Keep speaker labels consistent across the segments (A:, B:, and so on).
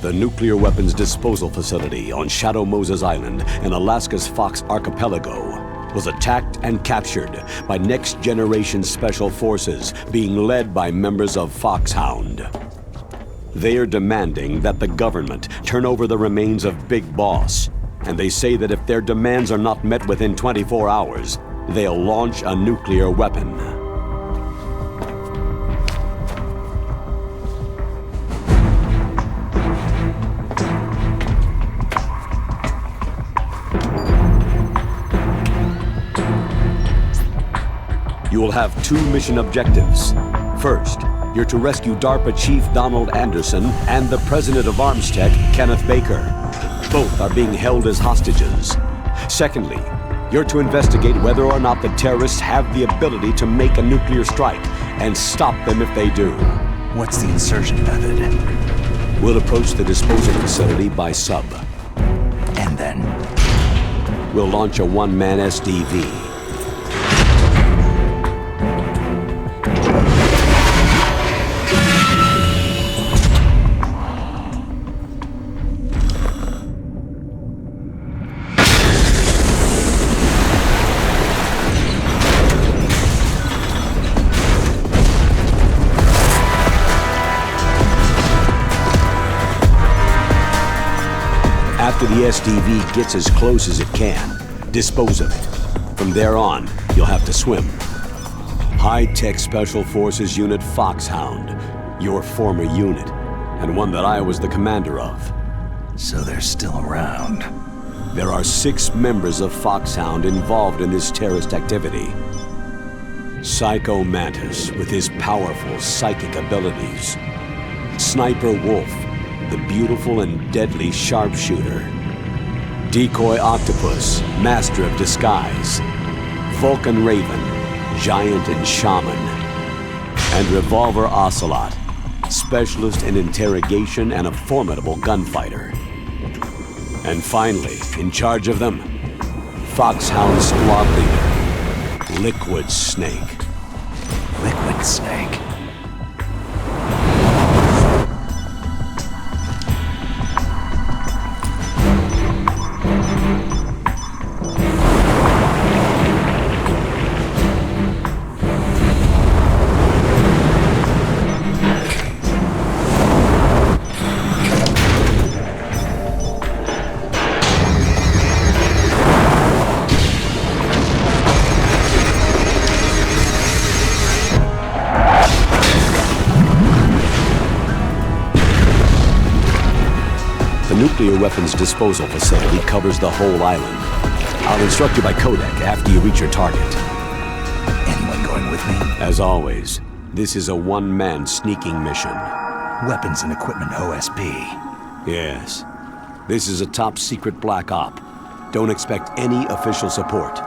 A: The nuclear weapons disposal facility on Shadow Moses Island in Alaska's Fox Archipelago was attacked and captured by next-generation special forces being led by members of Foxhound. They are demanding that the government turn over the remains of Big Boss, and they say that if their demands are not met within 24 hours, they'll launch a nuclear weapon. You will have two mission objectives. First, you're to rescue DARPA Chief Donald Anderson and the President of Armstech, Kenneth Baker. Both are being held as hostages. Secondly, you're to investigate whether or not the terrorists have the ability to make a nuclear strike and stop them if they do.
B: What's the insertion method?
A: We'll approach the disposal facility by sub.
B: And then?
A: We'll launch a one-man SDV. After the SDV gets as close as it can, dispose of it. From there on, you'll have to swim. High-Tech Special Forces Unit Foxhound, your former unit, and one that I was the commander of.
B: So they're still around.
A: There are 6 members of Foxhound involved in this terrorist activity. Psycho Mantis with his powerful psychic abilities. Sniper Wolf, the beautiful and deadly sharpshooter. Decoy Octopus, master of disguise. Vulcan Raven, giant and shaman. And Revolver Ocelot, specialist in interrogation and a formidable gunfighter. And finally, in charge of them, Foxhound Squad Leader, Liquid Snake.
B: Liquid Snake?
A: The nuclear weapons disposal facility covers the whole island. I'll instruct you by codec after you reach your target.
B: Anyone going with me?
A: As always, this is a one-man sneaking mission.
B: Weapons and equipment OSP.
A: Yes. This is a top-secret black op. Don't expect any official support.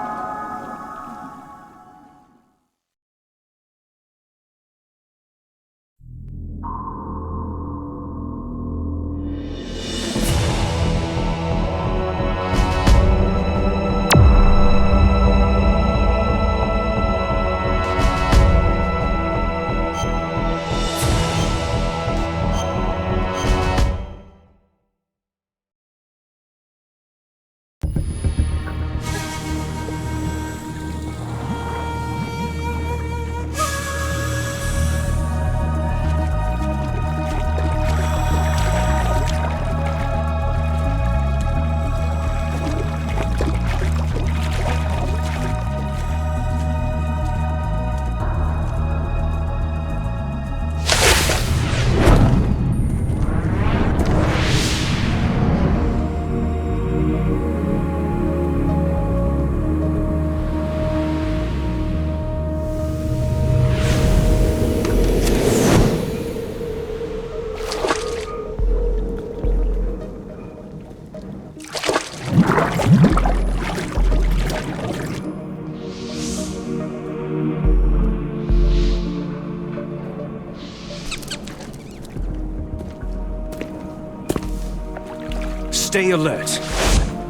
C: Stay alert.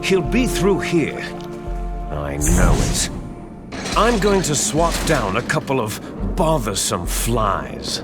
C: He'll be through here. I know it. I'm going to swat down a couple of bothersome flies.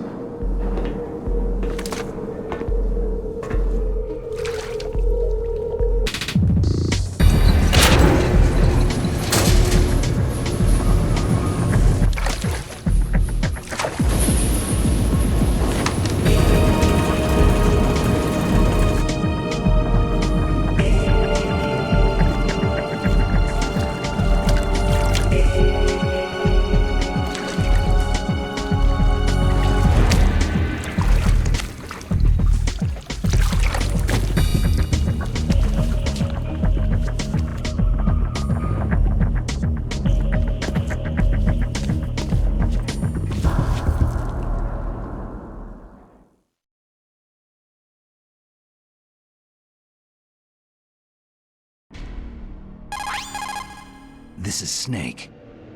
B: This is Snake.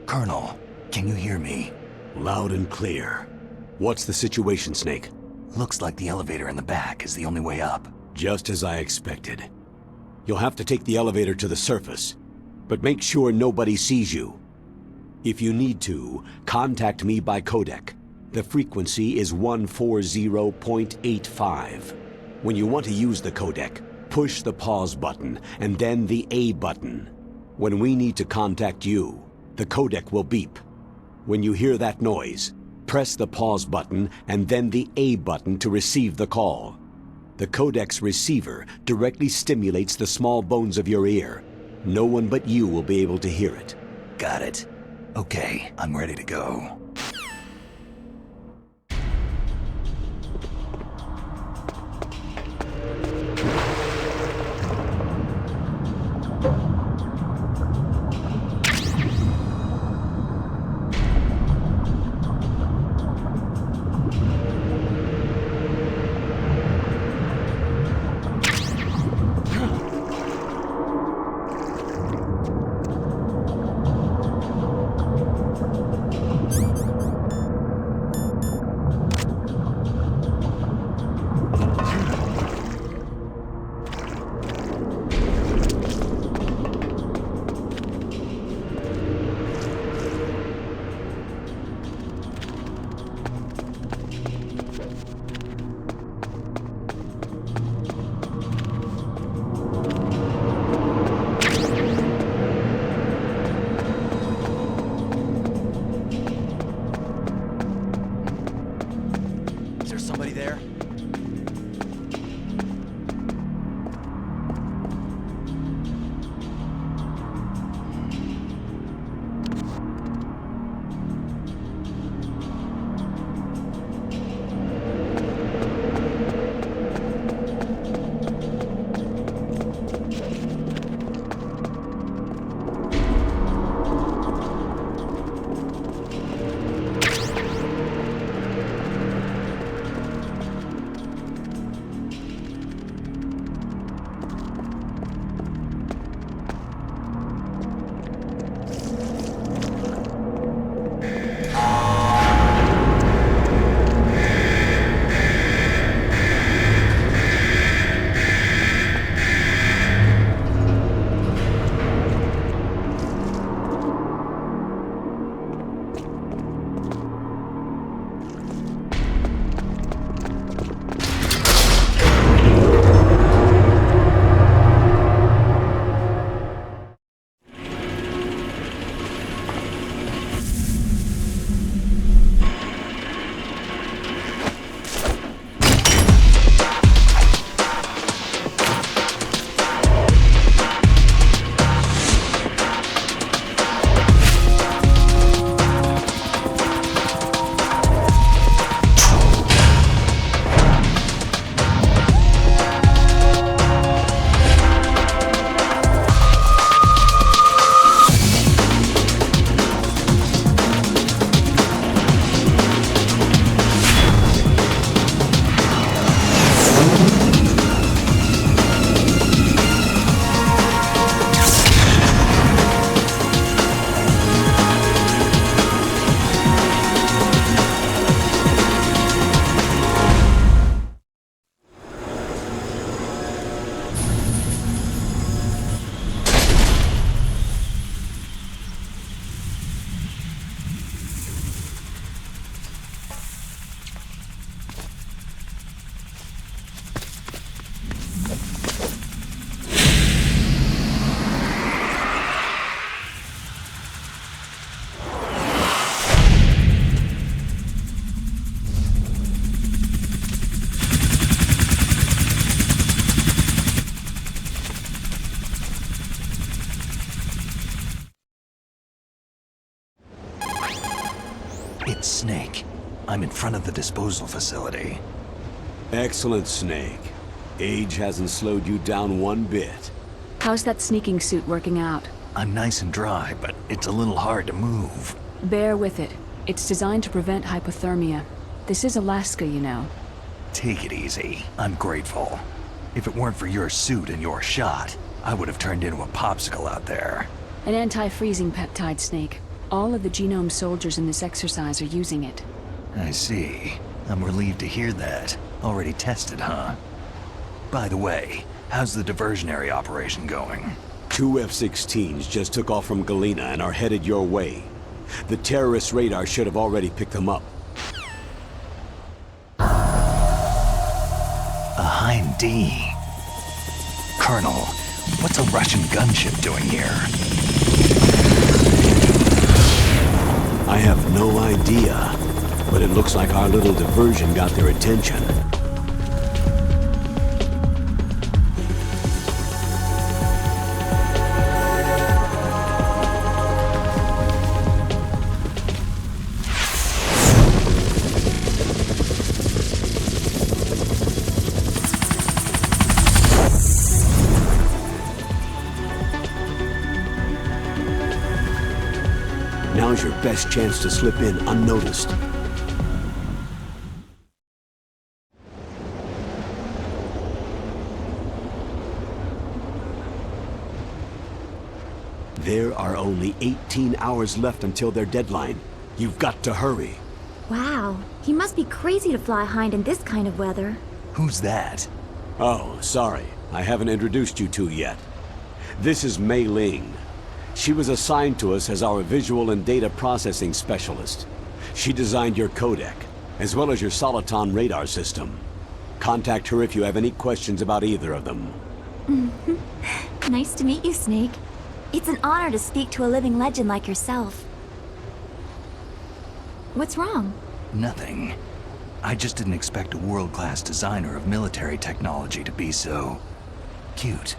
B: Colonel, can you hear me?
A: Loud and clear. What's the situation, Snake?
B: Looks like the elevator in the back is the only way up.
A: Just as I expected. You'll have to take the elevator to the surface, but make sure nobody sees you. If you need to, contact me by codec. The frequency is 140.85. When you want to use the codec, push the pause button and then the A button. When we need to contact you, the codec will beep. When you hear that noise, press the pause button and then the A button to receive the call. The codec's receiver directly stimulates the small bones of your ear. No one but you will be able to hear it.
B: Got it. Okay, I'm ready to go. It's Snake. I'm in front of the disposal facility.
A: Excellent, Snake. Age hasn't slowed you down one bit.
D: How's that sneaking suit working out?
B: I'm nice and dry, but it's a little hard to move.
D: Bear with it. It's designed to prevent hypothermia. This is Alaska, you know.
B: Take it easy. I'm grateful. If it weren't for your suit and your shot, I would have turned into a popsicle out there.
D: An anti-freezing peptide, Snake. All of the genome soldiers in this exercise are using it.
B: I see. I'm relieved to hear that. Already tested, huh? By the way, how's the diversionary operation going?
A: 2 F-16s just took off from Galena and are headed your way. The terrorist radar should have already picked them up.
B: A Hind D. Colonel, what's a Russian gunship doing here?
A: I have no idea, but it looks like our little diversion got their attention. Now's your best chance to slip in unnoticed. There are only 18 hours left until their deadline. You've got to hurry.
E: Wow, he must be crazy to fly Hind in this kind of weather.
B: Who's that?
A: Oh, sorry. I haven't introduced you two yet. This is Mei Ling. She was assigned to us as our visual and data processing specialist. She designed your codec, as well as your Soliton radar system. Contact her if you have any questions about either of them.
E: Nice to meet you, Snake. It's an honor to speak to a living legend like yourself. What's wrong?
B: Nothing. I just didn't expect a world-class designer of military technology to be so... cute.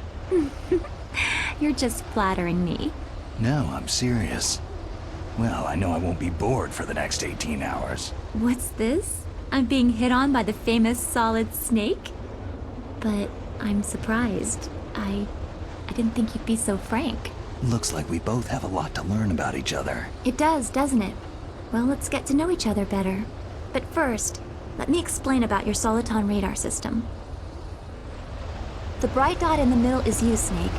E: You're just flattering me.
B: No, I'm serious. Well, I know I won't be bored for the next 18 hours.
E: What's this? I'm being hit on by the famous Solid Snake? But I'm surprised. I didn't think you'd be so frank.
B: Looks like we both have a lot to learn about each other.
E: It does, doesn't it? Well, let's get to know each other better. But first, let me explain about your Soliton radar system. The bright dot in the middle is you, Snake.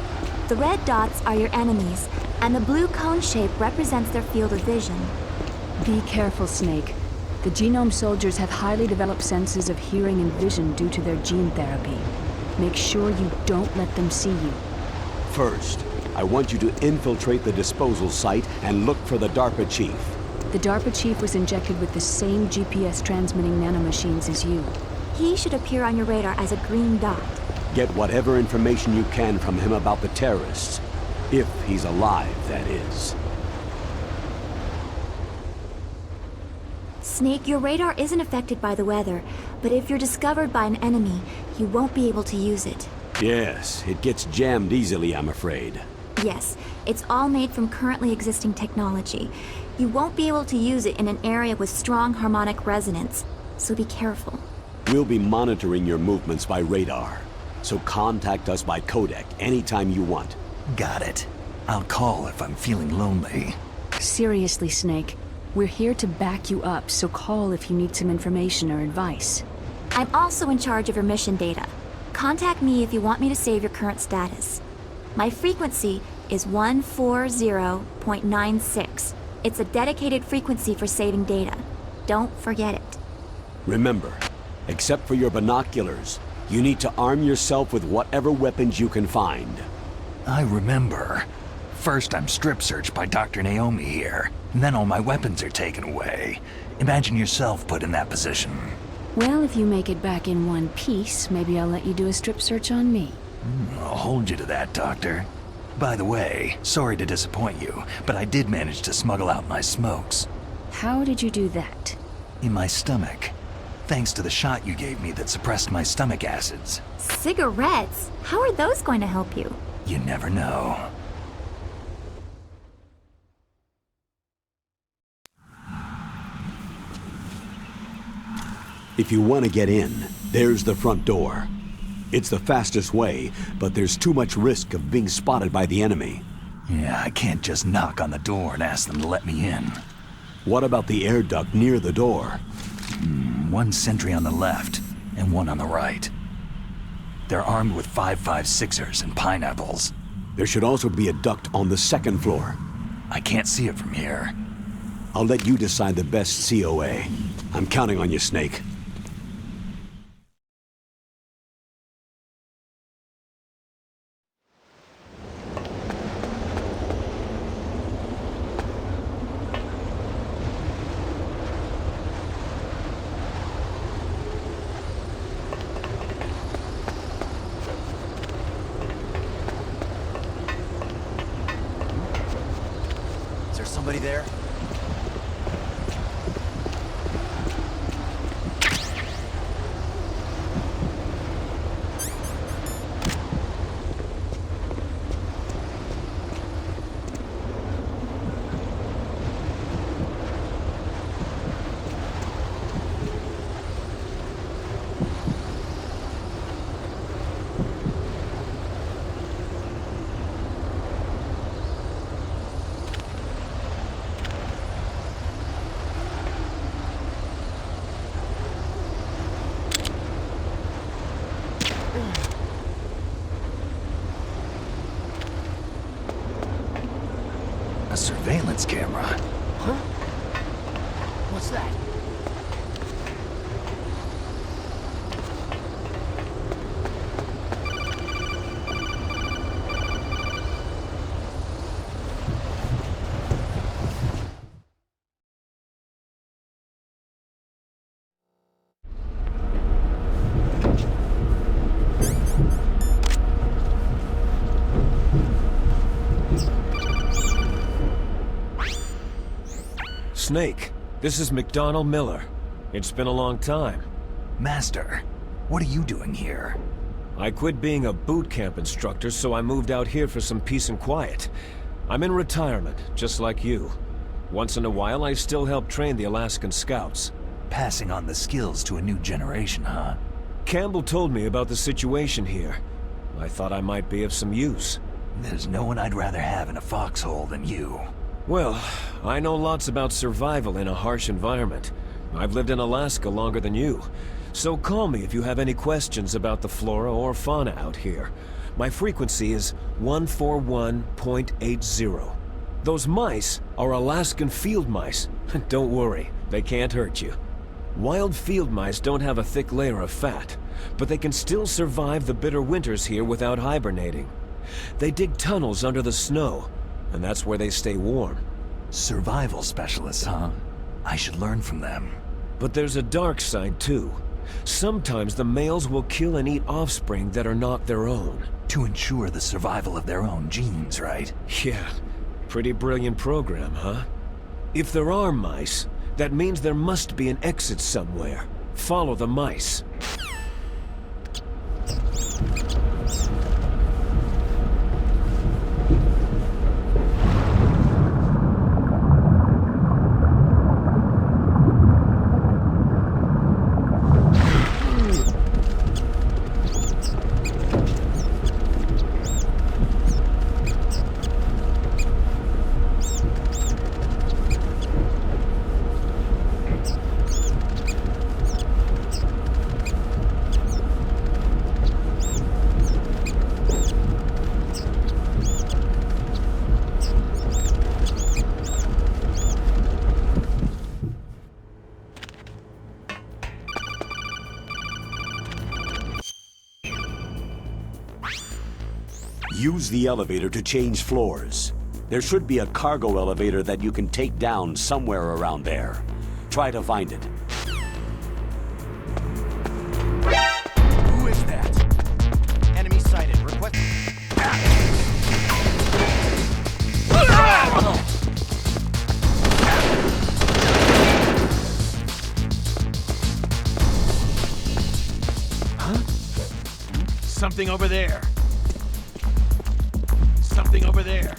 E: The red dots are your enemies, and the blue cone shape represents their field of vision.
D: Be careful, Snake. The genome soldiers have highly developed senses of hearing and vision due to their gene therapy. Make sure you don't let them see you.
A: First, I want you to infiltrate the disposal site and look for the DARPA chief.
D: The DARPA chief was injected with the same GPS transmitting nanomachines as you.
E: He should appear on your radar as a green dot.
A: Get whatever information you can from him about the terrorists. If he's alive, that is.
E: Snake, your radar isn't affected by the weather, but if you're discovered by an enemy, you won't be able to use it.
A: Yes, it gets jammed easily, I'm afraid.
E: Yes, it's all made from currently existing technology. You won't be able to use it in an area with strong harmonic resonance, so be careful.
A: We'll be monitoring your movements by radar, so contact us by codec anytime you want.
B: Got it. I'll call if I'm feeling lonely.
D: Seriously, Snake. We're here to back you up, so call if you need some information or advice.
E: I'm also in charge of your mission data. Contact me if you want me to save your current status. My frequency is 140.96. It's a dedicated frequency for saving data. Don't forget it.
A: Remember, except for your binoculars, you need to arm yourself with whatever weapons you can find.
B: I remember. First I'm strip searched by Dr. Naomi here, and then all my weapons are taken away. Imagine yourself put in that position.
D: Well, if you make it back in one piece, maybe I'll let you do a strip search on me.
B: I'll hold you to that, Doctor. By the way, sorry to disappoint you, but I did manage to smuggle out my smokes.
D: How did you do that?
B: In my stomach. Thanks to the shot you gave me that suppressed my stomach acids.
E: Cigarettes? How are those going to help you?
B: You never know.
A: If you want to get in, there's the front door. It's the fastest way, but there's too much risk of being spotted by the enemy.
B: Yeah, I can't just knock on the door and ask them to let me in.
A: What about the air duct near the door?
B: One sentry on the left, and one on the right. They're armed with 5.56ers and pineapples.
A: There should also be a duct on the second floor.
B: I can't see it from here.
A: I'll let you decide the best COA. I'm counting on you, Snake.
F: Is there somebody there?
B: A surveillance camera.
F: Huh? What's that?
C: Snake, this is McDonald Miller. It's been a long time.
B: Master, what are you doing here?
C: I quit being a boot camp instructor, so I moved out here for some peace and quiet. I'm in retirement, just like you. Once in a while, I still help train the Alaskan Scouts.
B: Passing on the skills to a new generation, huh?
C: Campbell told me about the situation here. I thought I might be of some use.
B: There's no one I'd rather have in a foxhole than you.
C: Well, I know lots about survival in a harsh environment. I've lived in Alaska longer than you. So call me if you have any questions about the flora or fauna out here. My frequency is 141.80. Those mice are Alaskan field mice. Don't worry, they can't hurt you. Wild field mice don't have a thick layer of fat, but they can still survive the bitter winters here without hibernating. They dig tunnels under the snow, and that's where they stay warm.
B: Survival specialists, huh? I should learn from them.
C: But there's a dark side too. Sometimes the males will kill and eat offspring that are not their own.
B: To ensure the survival of their own genes, right?
C: Yeah, pretty brilliant program, huh? If there are mice, that means there must be an exit somewhere. Follow the mice.
A: Use the elevator to change floors. There should be a cargo elevator that you can take down somewhere around there. Try to find it.
F: Who is that? Enemy sighted. Request. Huh? Something over there. Something over there.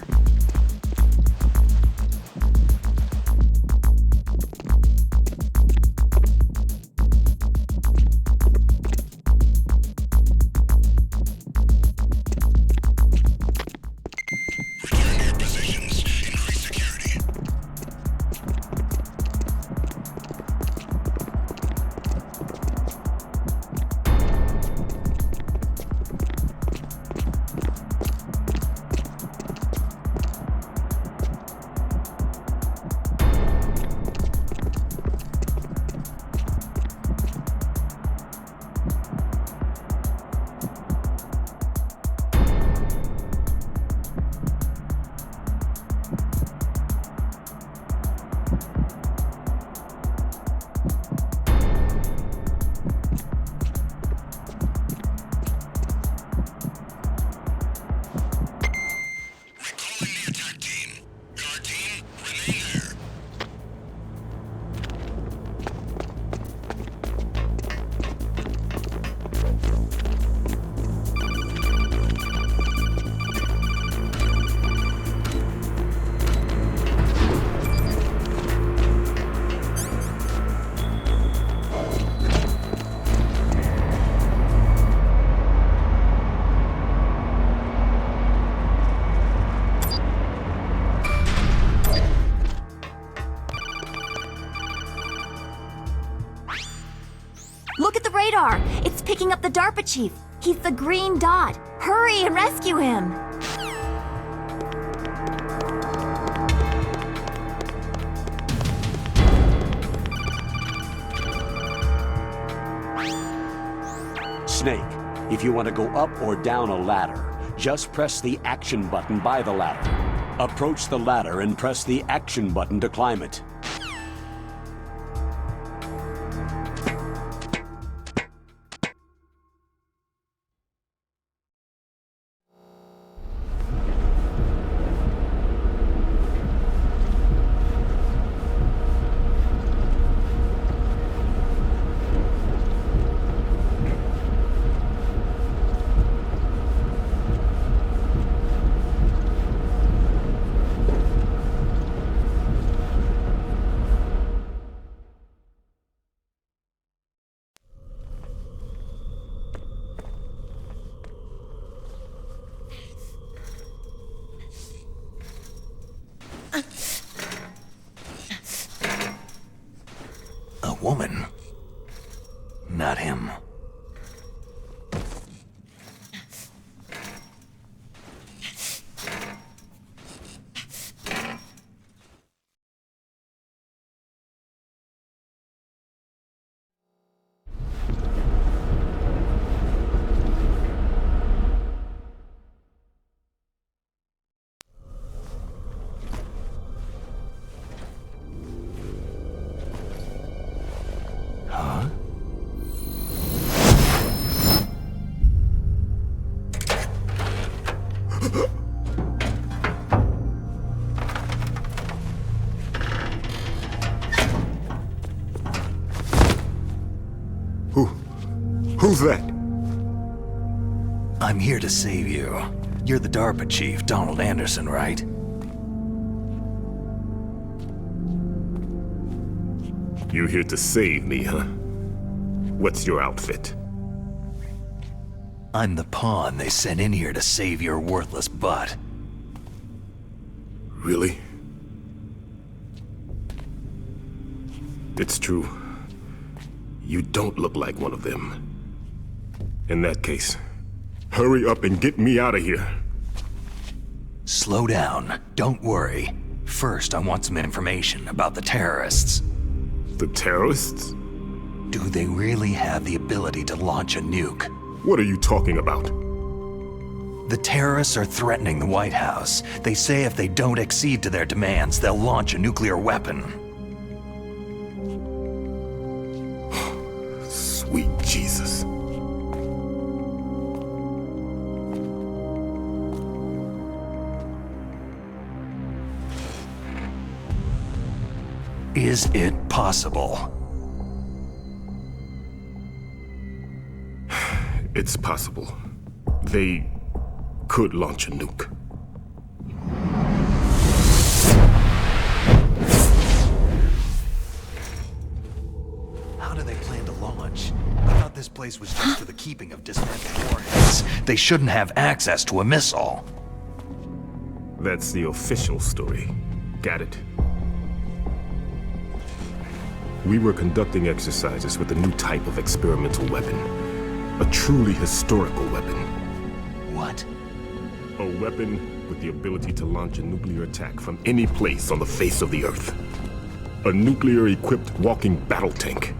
E: radar! It's picking up the DARPA chief! He's the green dot! Hurry and rescue him!
A: Snake, if you want to go up or down a ladder, just press the action button by the ladder. Approach the ladder and press the action button to climb it.
B: A woman? Not him.
G: Who's that?
B: I'm here to save you. You're the DARPA chief, Donald Anderson, right?
G: You here to save me, huh? What's your outfit?
B: I'm the pawn they sent in here to save your worthless butt.
G: Really? It's true. You don't look like one of them. In that case, hurry up and get me out of here.
B: Slow down. Don't worry. First, I want some information about the terrorists.
G: The terrorists?
B: Do they really have the ability to launch a nuke?
G: What are you talking about?
B: The terrorists are threatening the White House. They say if they don't accede to their demands, they'll launch a nuclear weapon.
G: Sweet Jesus.
B: Is it possible?
G: It's possible. They could launch a nuke.
B: How do they plan to launch? I thought this place was just for the keeping of dismantled warheads. They shouldn't have access to a missile.
G: That's the official story. Got it? We were conducting exercises with a new type of experimental weapon. A truly historical weapon.
B: What?
G: A weapon with the ability to launch a nuclear attack from any place on the face of the Earth. A nuclear-equipped walking battle tank.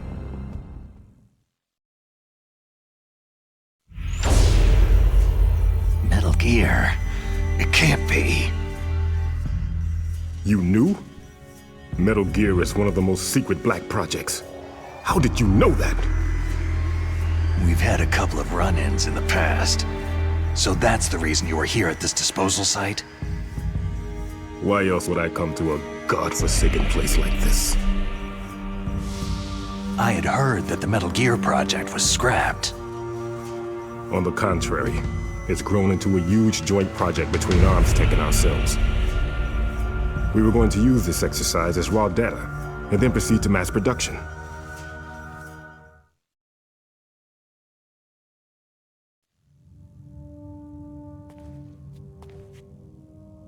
B: Metal Gear. It can't be.
G: You knew? Metal Gear is one of the most secret black projects. How did you know that?
B: We've had a couple of run-ins in the past. So that's the reason you were here at this disposal site?
G: Why else would I come to a godforsaken place like this?
B: I had heard that the Metal Gear project was scrapped.
G: On the contrary, it's grown into a huge joint project between ArmsTech and ourselves. We were going to use this exercise as raw data, and then proceed to mass production.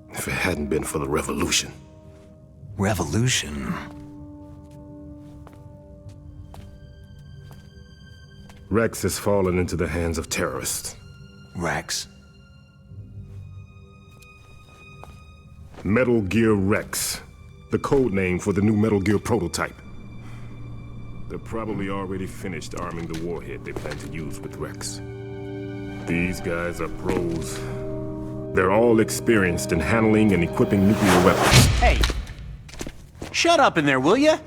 G: If it hadn't been for the revolution.
B: Revolution?
G: Rex has fallen into the hands of terrorists.
B: Rex?
G: Metal Gear Rex, the code name for the new Metal Gear prototype. They're probably already finished arming the warhead they plan to use with Rex. These guys are pros. They're all experienced in handling and equipping nuclear weapons.
F: Hey! Shut up in there, will ya?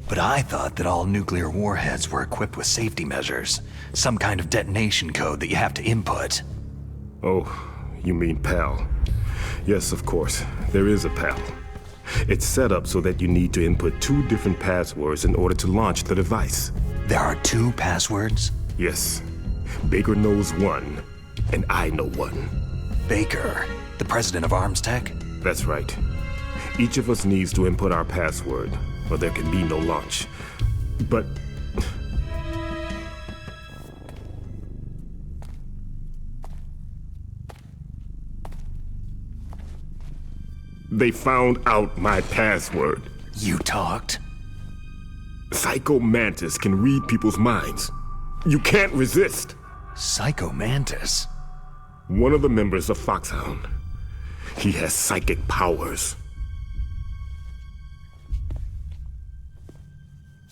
B: But I thought that all nuclear warheads were equipped with safety measures. Some kind of detonation code that you have to input.
G: Oh, you mean PAL. Yes, of course. There is a PAL. It's set up so that you need to input 2 different passwords in order to launch the device.
B: There are 2 passwords?
G: Yes. Baker knows one, and I know one.
B: Baker, the president of Arms Tech?
G: That's right. Each of us needs to input our password, or there can be no launch. But... they found out my password.
B: You talked?
G: Psycho Mantis can read people's minds. You can't resist.
B: Psycho Mantis?
G: One of the members of Foxhound. He has psychic powers.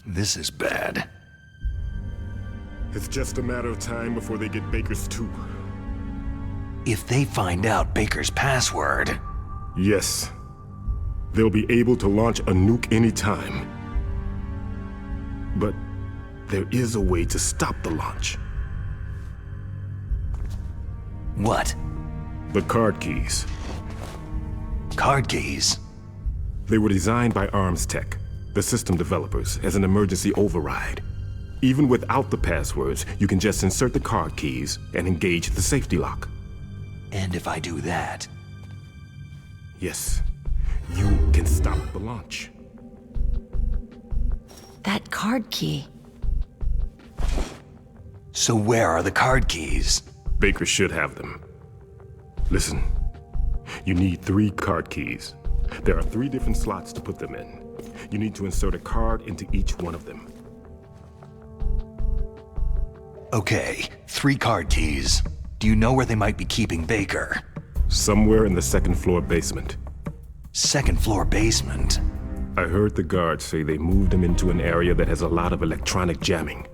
B: This is bad.
G: It's just a matter of time before they get Baker's too.
B: If they find out Baker's password...
G: Yes. They'll be able to launch a nuke anytime. But there is a way to stop the launch.
B: What?
G: The card keys.
B: Card keys?
G: They were designed by Arms Tech, the system developers, as an emergency override. Even without the passwords, you can just insert the card keys and engage the safety lock.
B: And if I do that...
G: Yes, you can stop the launch.
E: That card key.
B: So where are the card keys?
G: Baker should have them. Listen, you need 3 card keys. There are 3 different slots to put them in. You need to insert a card into each one of them.
B: Okay, 3 card keys. Do you know where they might be keeping Baker?
G: Somewhere in the 2nd floor basement.
B: 2nd floor basement?
G: I heard the guards say they moved him into an area that has a lot of electronic jamming.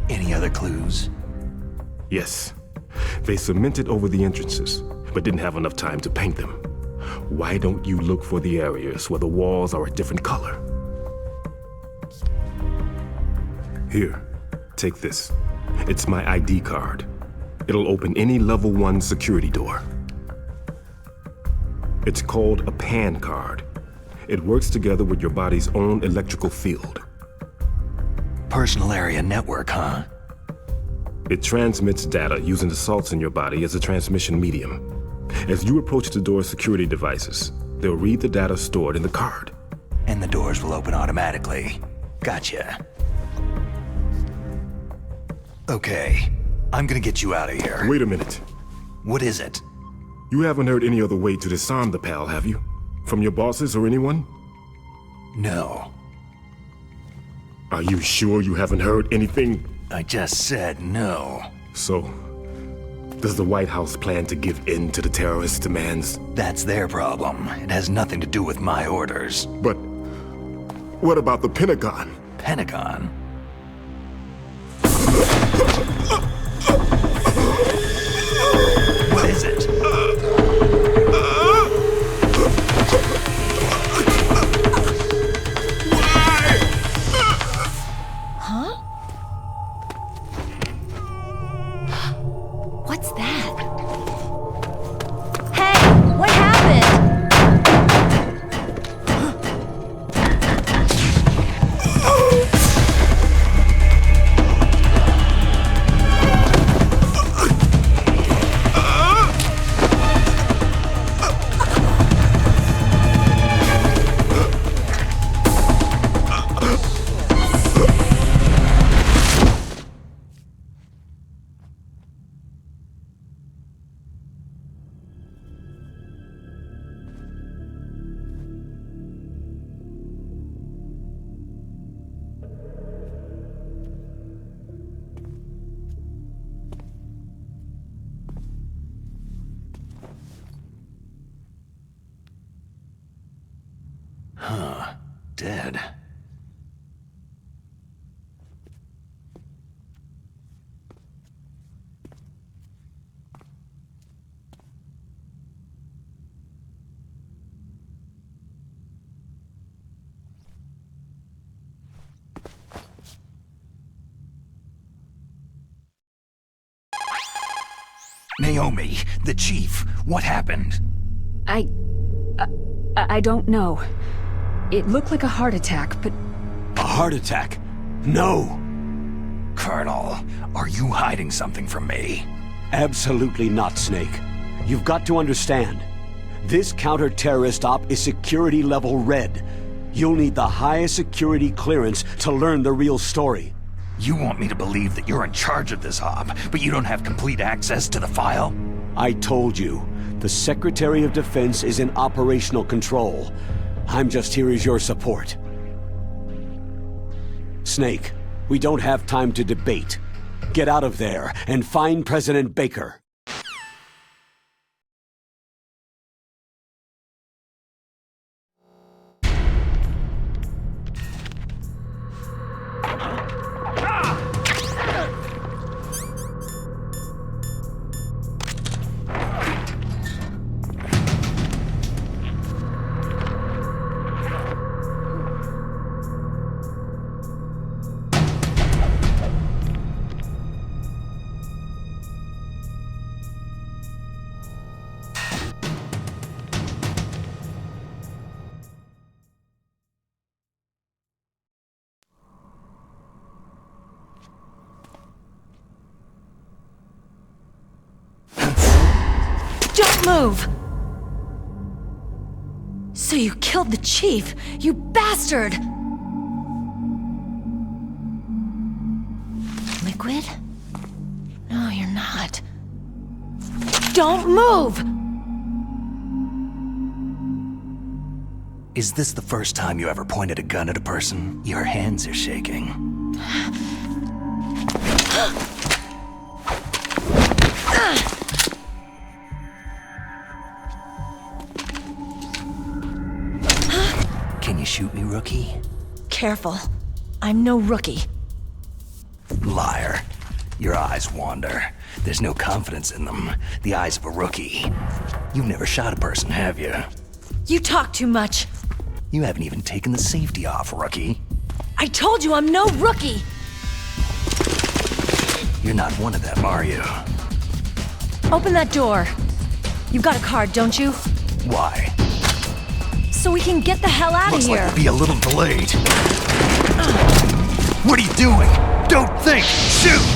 B: Any other clues?
G: Yes. They cemented over the entrances, but didn't have enough time to paint them. Why don't you look for the areas where the walls are a different color? Here, take this. It's my ID card. It'll open any level 1 security door. It's called a PAN card. It works together with your body's own electrical field.
B: Personal area network, huh?
G: It transmits data using the salts in your body as a transmission medium. As you approach the door's security devices, they'll read the data stored in the card.
B: And the doors will open automatically. Gotcha. Okay, I'm gonna get you out of here.
G: Wait a minute.
B: What is it?
G: You haven't heard any other way to disarm the PAL, have you? From your bosses or anyone?
B: No.
G: Are you sure you haven't heard anything?
B: I just said no.
G: So, does the White House plan to give in to the terrorists' demands?
B: That's their problem. It has nothing to do with my orders.
G: But what about the Pentagon?
B: Pentagon? What is it?
E: What's that? Hey, what happened?
B: dead. Naomi, the chief, what happened?
D: I don't know. It looked like a heart attack, but...
A: A heart attack? No!
B: Colonel, are you hiding something from me?
A: Absolutely not, Snake. You've got to understand. This counter-terrorist op is security level red. You'll need the highest security clearance to learn the real story.
B: You want me to believe that you're in charge of this op, but you don't have complete access to the file?
A: I told you, the Secretary of Defense is in operational control. I'm just here as your support. Snake, we don't have time to debate. Get out of there and find President Baker.
H: Don't move! So you killed the chief, you bastard! Liquid? No, you're not. Don't move!
B: Is this the first time you ever pointed a gun at a person? Your hands are shaking. Can you shoot me, rookie?
H: Careful. I'm no rookie.
B: Liar. Your eyes wander. There's no confidence in them. The eyes of a rookie. You've never shot a person, have you?
H: You talk too much.
B: You haven't even taken the safety off, rookie.
H: I told you I'm no rookie!
B: You're not one of them, are you?
H: Open that door. You got a card, don't you?
B: Why?
H: So we can get the hell out of here.
B: Looks like we'll be a little delayed. What are you doing? Don't think! Shoot!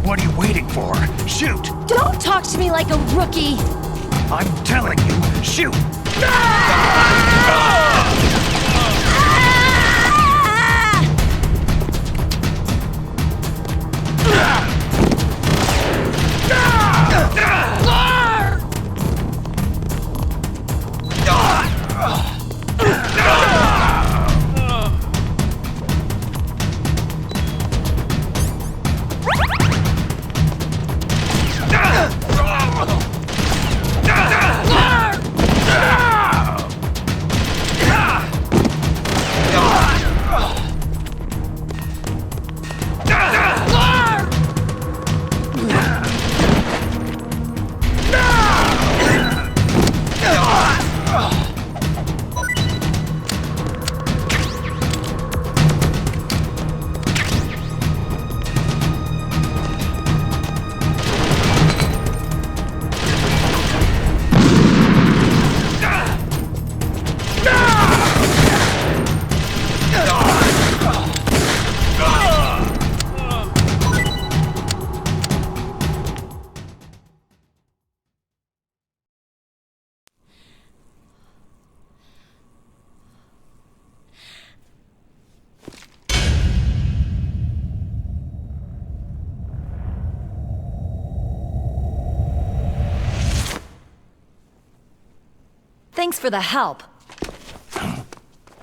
B: What are you waiting for? Shoot!
H: Don't talk to me like a rookie!
B: I'm telling you, shoot!
H: Thanks for the help.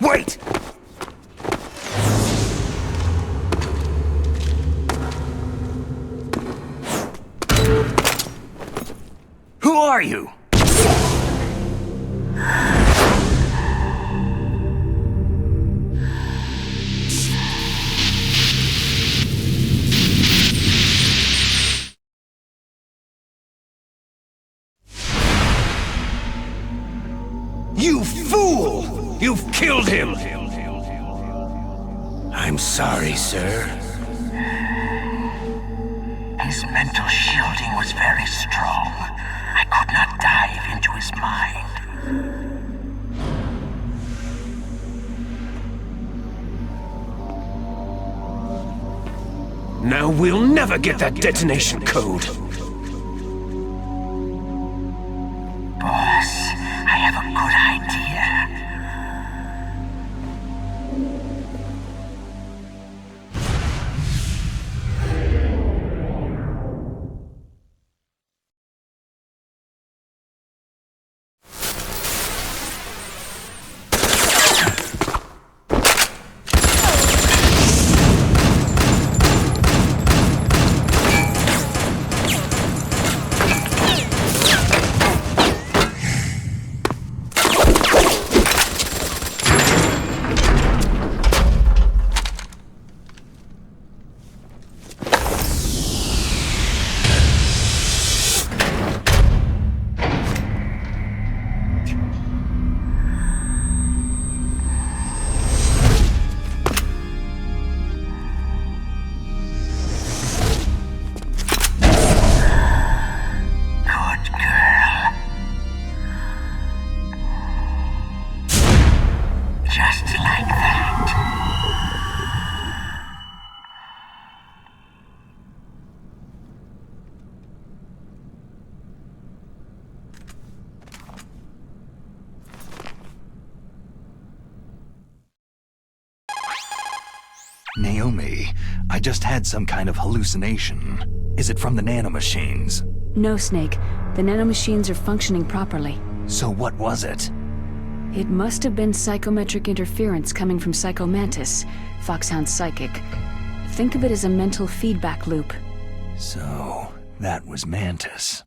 B: Wait! Who are you? You fool! You've killed him!
F: I'm sorry, sir.
I: His mental shielding was very strong. I could not dive into his mind.
C: Now we'll never get that detonation code.
I: Boss, I have a good idea.
B: Naomi, I just had some kind of hallucination. Is it from the nanomachines?
D: No, Snake. The nanomachines are functioning properly.
B: So what was it?
D: It must have been psychometric interference coming from Psycho Mantis, Foxhound's psychic. Think of it as a mental feedback loop.
B: So, that was Mantis.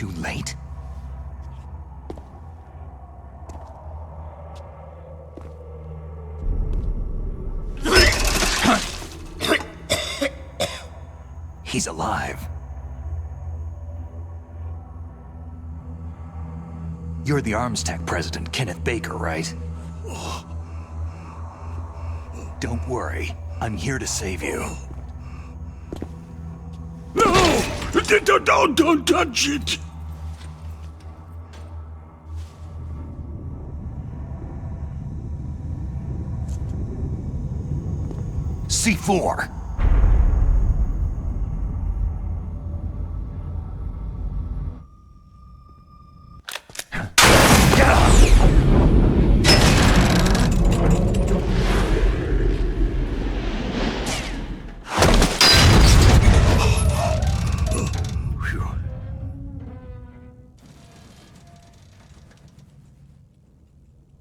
B: too late? He's alive. You're the Arms Tech president, Kenneth Baker, right? Don't worry. I'm here to save you.
F: No! Don't touch it!
B: C4!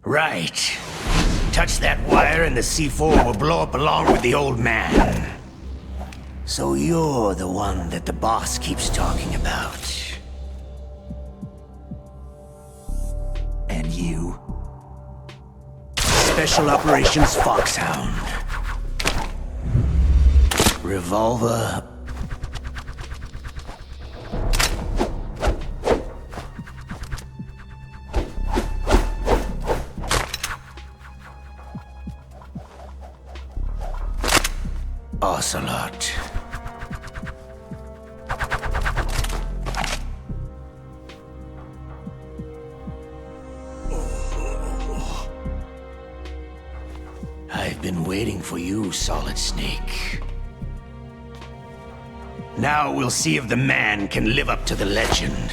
F: Right. Touch that wire and the C4 will blow up along with the old man. So you're the one that the boss keeps talking about.
B: And you?
F: Special Operations Foxhound. Revolver. Ocelot. I've been waiting for you, Solid Snake. Now we'll see if the man can live up to the legend.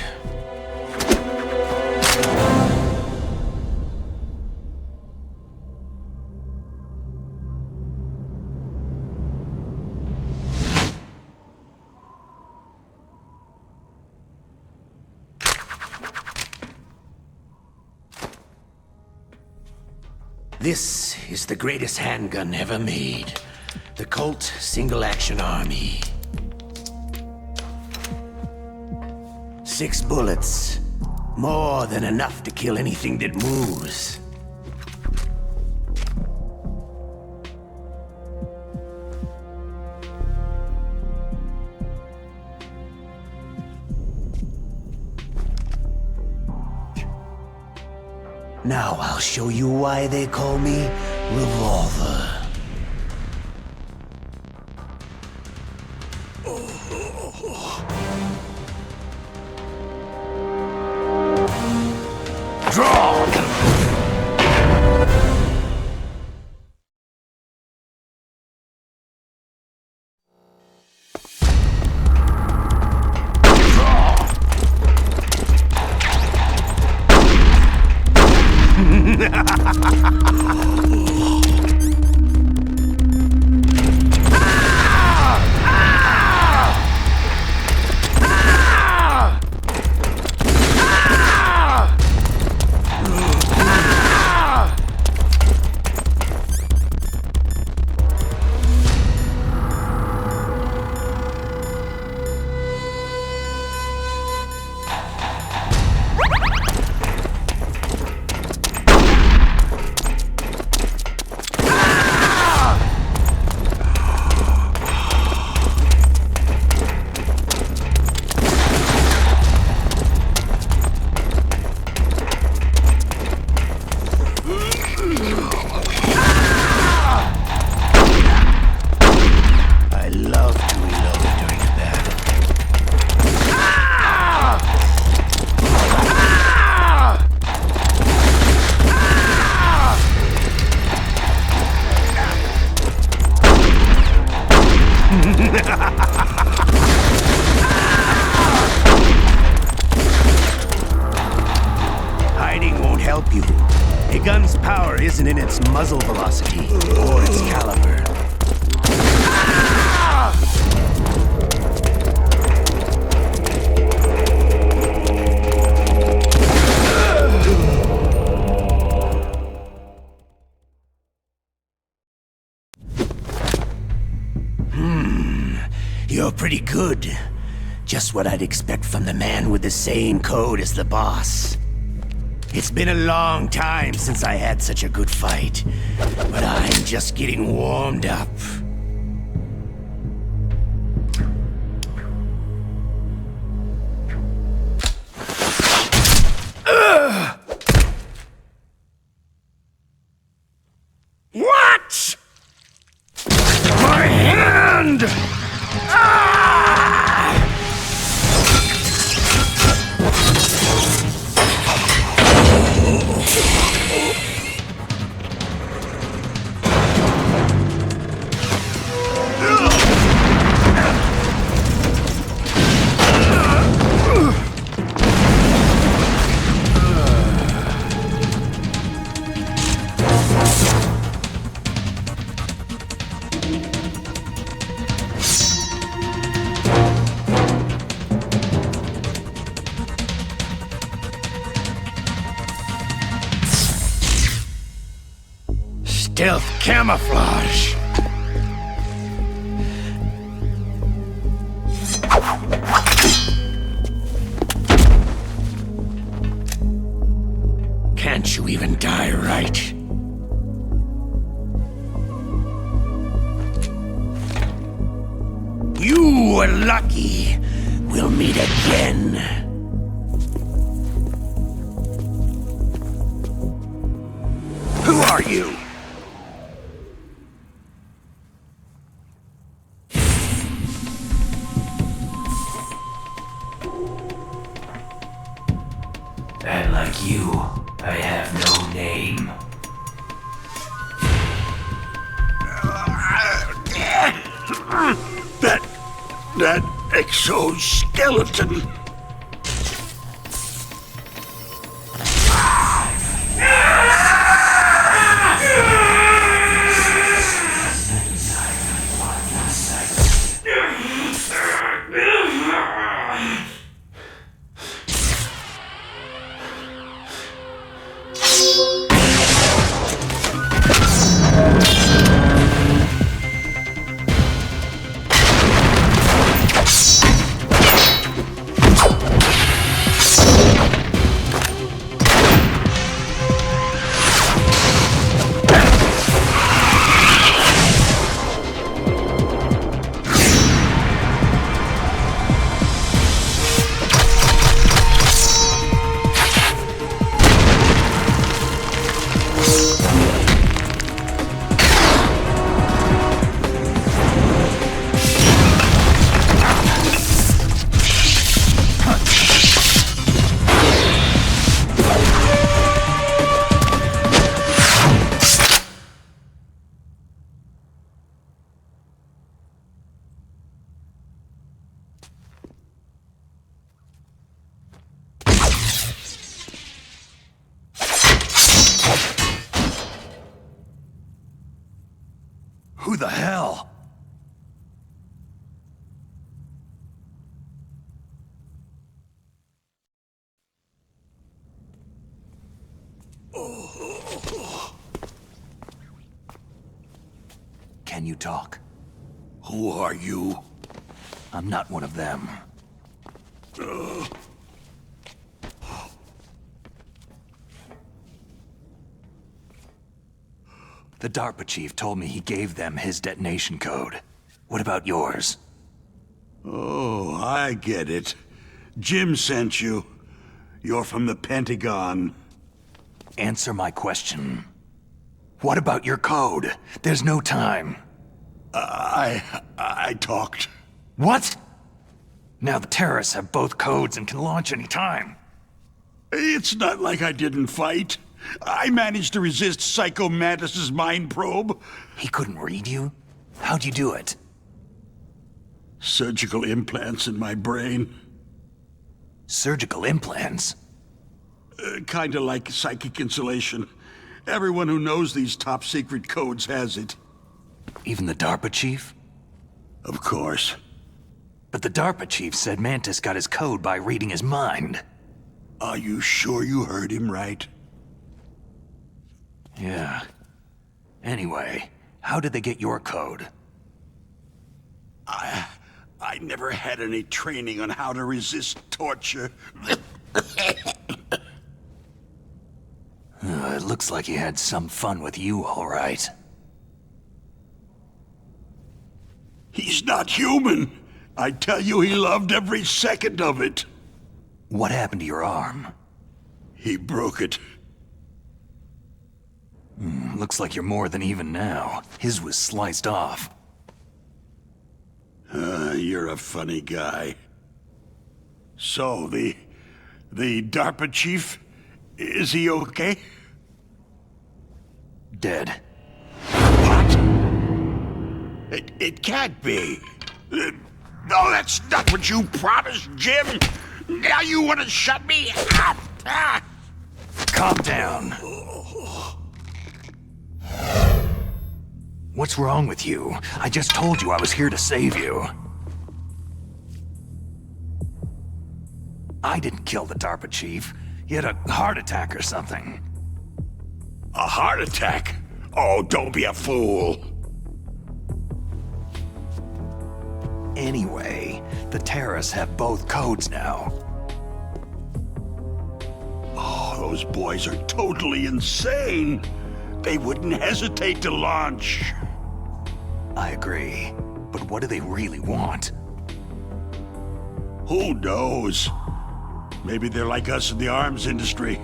F: This is the greatest handgun ever made. The Colt Single Action Army. 6 bullets. More than enough to kill anything that moves. Now I'll show you why they call me Revolver. Draw! Hiding won't help you. A gun's power isn't in its muzzle velocity or its caliber. You're pretty good. Just what I'd expect from the man with the same code as the boss. It's been a long time since I had such a good fight, but I'm just getting warmed up. What? My hand! Stealth camouflage. Can't you even die right? You were lucky. We'll meet again. Who are you?
I: And like you, I have no name.
F: That exoskeleton.
B: Who the hell? Can you talk?
F: Who are you?
B: I'm not one of them. The DARPA chief told me he gave them his detonation code. What about yours?
J: Oh, I get it. Jim sent you. You're from the Pentagon.
B: Answer my question. What about your code? There's no time.
J: I talked.
B: What? Now the terrorists have both codes and can launch any time.
J: It's not like I didn't fight. I managed to resist Psycho Mantis's mind probe.
B: He couldn't read you? How'd you do it?
J: Surgical implants in my brain.
B: Surgical implants?
J: Kinda like psychic insulation. Everyone who knows these top-secret codes has it.
B: Even the DARPA chief?
J: Of course.
B: But the DARPA chief said Mantis got his code by reading his mind.
J: Are you sure you heard him right?
B: Yeah. Anyway, how did they get your code?
J: I I never had any training on how to resist torture.
B: It looks like he had some fun with you, all right.
J: He's not human. I tell you, he loved every second of it.
B: What happened to your arm?
J: He broke it.
B: Looks like you're more than even now. His was sliced off.
J: You're a funny guy. So, the DARPA chief, is he okay?
B: Dead.
J: What? It can't be. No, that's not what you promised, Jim. Now you want to shut me up?
B: Calm down. What's wrong with you? I just told you I was here to save you. I didn't kill the DARPA chief. He had a heart attack or something.
J: A heart attack? Oh, don't be a fool.
B: Anyway, the terrorists have both codes now.
J: Oh, those boys are totally insane. They wouldn't hesitate to launch.
B: I agree. But what do they really want?
J: Who knows? Maybe they're like us in the arms industry.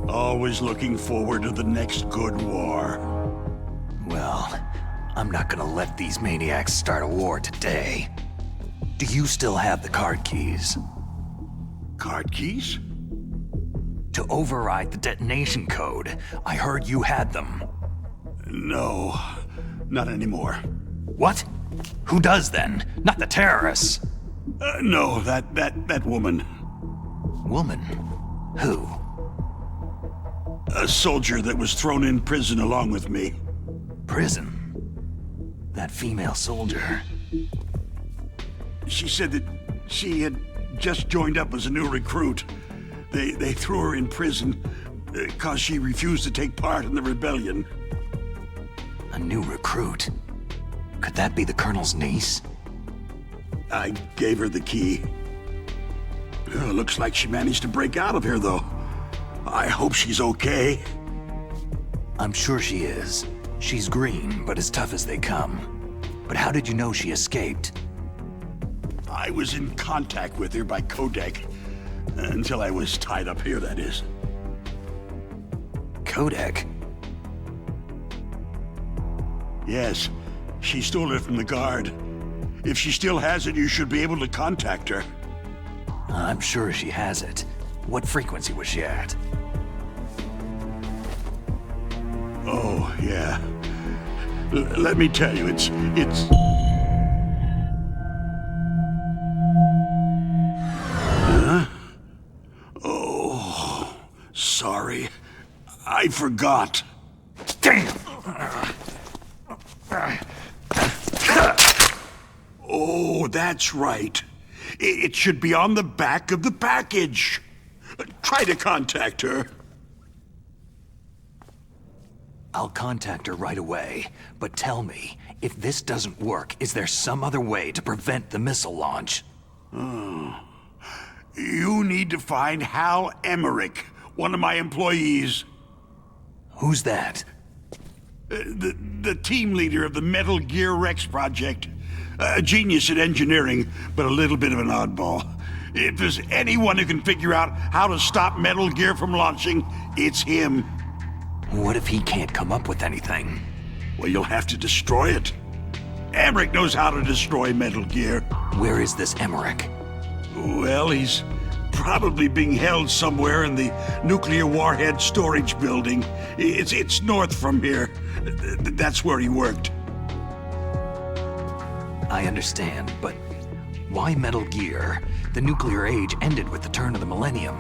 J: Always looking forward to the next good war.
B: Well, I'm not gonna let these maniacs start a war today. Do you still have the card keys?
J: Card keys?
B: To override the detonation code. I heard you had them.
J: No, not anymore.
B: What? Who does then? Not the terrorists.
J: No, that woman.
B: Woman? Who?
J: A soldier that was thrown in prison along with me.
B: Prison? That female soldier.
J: She said that she had just joined up as a new recruit. They threw her in prison because she refused to take part in the rebellion.
B: A new recruit? Could that be the Colonel's niece?
J: I gave her the key. Looks like she managed to break out of here, though. I hope she's okay.
B: I'm sure she is. She's green, but as tough as they come. But how did you know she escaped?
J: I was in contact with her by codec. Until I was tied up here, that is.
B: Codec?
J: Yes. She stole it from the guard. If she still has it, you should be able to contact her.
B: I'm sure she has it. What frequency was she at?
J: Oh, yeah. Let me tell you, it's... Huh? Oh, sorry. I forgot.
B: Damn!
J: Oh, that's right. It should be on the back of the package. Try to contact her.
B: I'll contact her right away, but tell me, if this doesn't work, is there some other way to prevent the missile launch?
J: You need to find Hal Emmerich, one of my employees.
B: Who's that?
J: The team leader of the Metal Gear Rex project. A genius at engineering, but a little bit of an oddball. If there's anyone who can figure out how to stop Metal Gear from launching, it's him.
B: What if he can't come up with anything?
J: Well, you'll have to destroy it. Emmerich knows how to destroy Metal Gear.
B: Where is this Emmerich?
J: Well, he's probably being held somewhere in the nuclear warhead storage building. It's north from here. That's where he worked.
B: I understand, but why Metal Gear? The nuclear age ended with the turn of the millennium.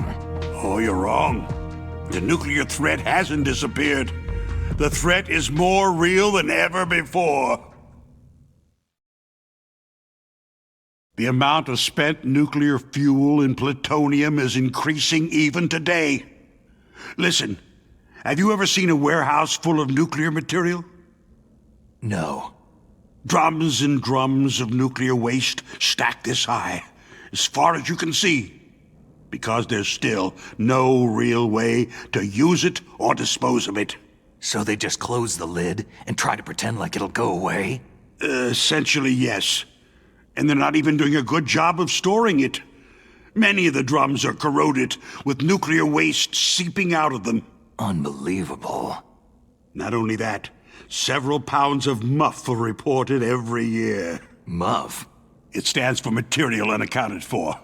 J: Oh, you're wrong. The nuclear threat hasn't disappeared. The threat is more real than ever before. The amount of spent nuclear fuel and plutonium is increasing even today. Listen, have you ever seen a warehouse full of nuclear material?
B: No.
J: Drums and drums of nuclear waste stacked this high, as far as you can see, because there's still no real way to use it or dispose of it.
B: So they just close the lid and try to pretend like it'll go away?
J: Essentially, yes. And they're not even doing a good job of storing it. Many of the drums are corroded, with nuclear waste seeping out of them.
B: Unbelievable.
J: Not only that, several pounds of MUF are reported every year.
B: MUF?
J: It stands for Material Unaccounted For.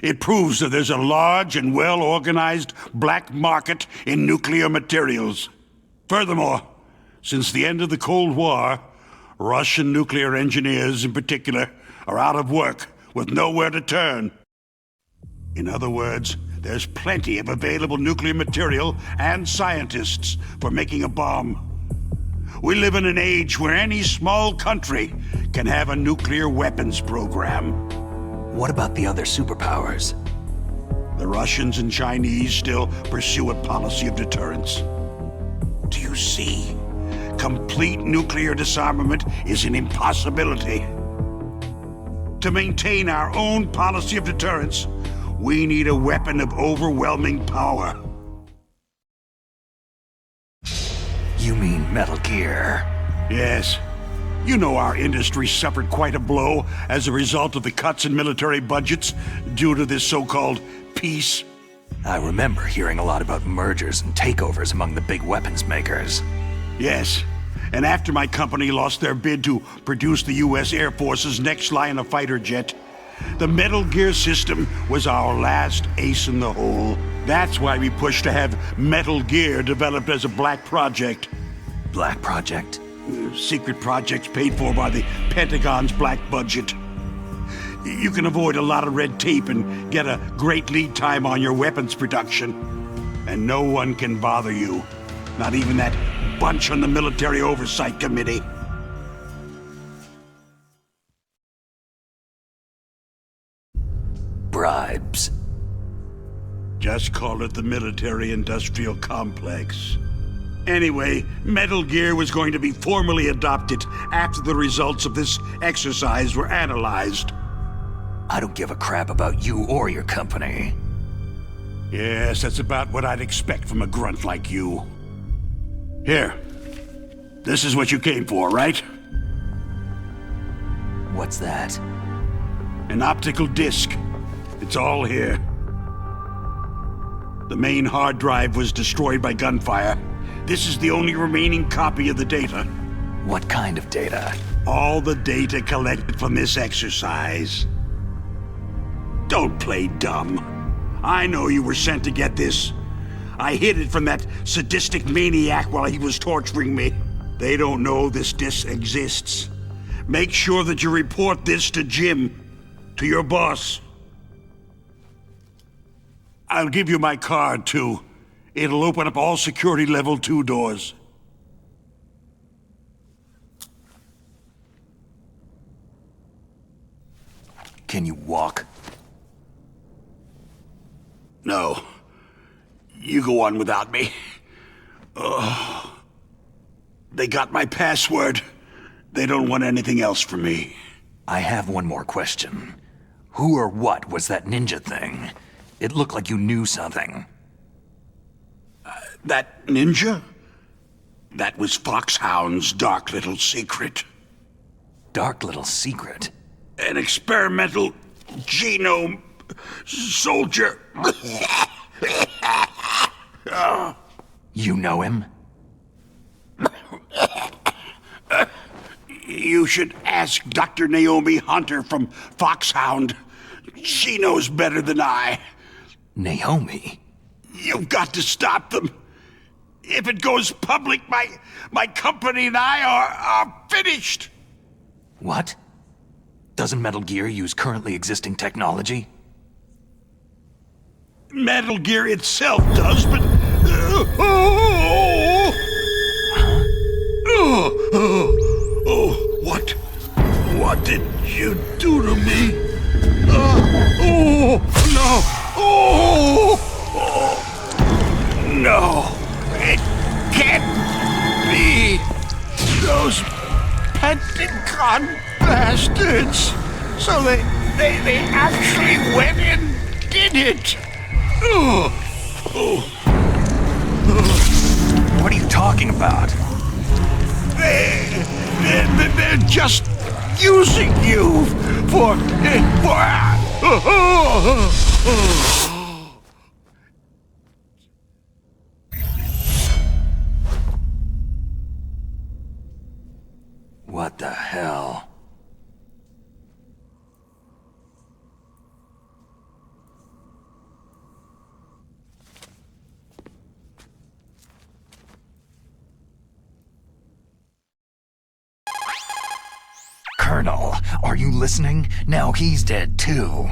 J: It proves that there's a large and well-organized black market in nuclear materials. Furthermore, since the end of the Cold War, Russian nuclear engineers in particular are out of work with nowhere to turn. In other words, there's plenty of available nuclear material and scientists for making a bomb. We live in an age where any small country can have a nuclear weapons program.
B: What about the other superpowers?
J: The Russians and Chinese still pursue a policy of deterrence. Do you see? Complete nuclear disarmament is an impossibility. To maintain our own policy of deterrence, we need a weapon of overwhelming power.
B: You mean Metal Gear?
J: Yes. You know our industry suffered quite a blow as a result of the cuts in military budgets due to this so-called peace.
B: I remember hearing a lot about mergers and takeovers among the big weapons makers.
J: Yes. And after my company lost their bid to produce the U.S. Air Force's next line of fighter jet, the Metal Gear system was our last ace in the hole. That's why we pushed to have Metal Gear developed as a black project.
B: Black project?
J: Secret projects paid for by the Pentagon's black budget. You can avoid a lot of red tape and get a great lead time on your weapons production. And no one can bother you. Not even that bunch on the Military Oversight Committee.
B: Bribes.
J: Just call it the military-industrial complex. Anyway, Metal Gear was going to be formally adopted after the results of this exercise were analyzed.
B: I don't give a crap about you or your company.
J: Yes, that's about what I'd expect from a grunt like you. Here. This is what you came for, right?
B: What's that?
J: An optical disc. It's all here. The main hard drive was destroyed by gunfire. This is the only remaining copy of the data.
B: What kind of data?
J: All the data collected from this exercise. Don't play dumb. I know you were sent to get this. I hid it from that sadistic maniac while he was torturing me. They don't know this disc exists. Make sure that you report this to Jim, to your boss. I'll give you my card, too. It'll open up all security level 2 doors.
B: Can you walk?
J: No. You go on without me. They got my password. They don't want anything else from me.
B: I have one more question. Who or what was that ninja thing? It looked like you knew something.
J: That ninja? That was Foxhound's dark little secret.
B: Dark little secret?
J: An experimental genome soldier.
B: You know him?
J: You should ask Dr. Naomi Hunter from Foxhound. She knows better than I.
B: Naomi?
J: You've got to stop them. If it goes public, my company and I are finished.
B: What? Doesn't Metal Gear use currently existing technology?
J: Metal Gear itself does, but... What did you do to me? No! It can't be! Those Pentagon bastards! So they actually went and did it!
B: What are you talking about?
J: They're just using you for...
B: What the hell? Colonel, are you listening? Now he's dead too.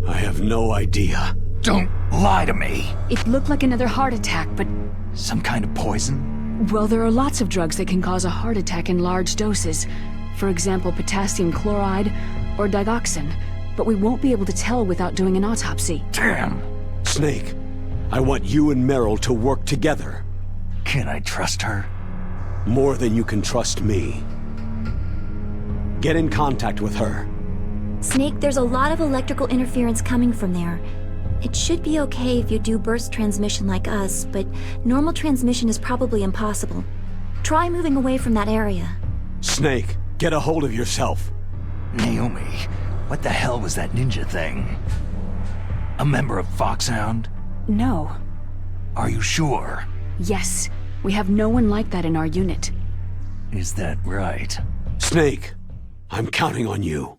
A: I have no idea.
B: Don't lie to me.
D: It looked like another heart attack, but...
B: Some kind of poison?
D: Well, there are lots of drugs that can cause a heart attack in large doses. For example, potassium chloride or digoxin. But we won't be able to tell without doing an autopsy.
B: Damn.
A: Snake, I want you and Meryl to work together.
B: Can I trust her?
A: More than you can trust me. Get in contact with her.
E: Snake, there's a lot of electrical interference coming from there. It should be okay if you do burst transmission like us, but normal transmission is probably impossible. Try moving away from that area.
A: Snake, get a hold of yourself.
B: Naomi, what the hell was that ninja thing? A member of Foxhound?
D: No.
B: Are you sure?
D: Yes. We have no one like that in our unit.
B: Is that right?
A: Snake, I'm counting on you.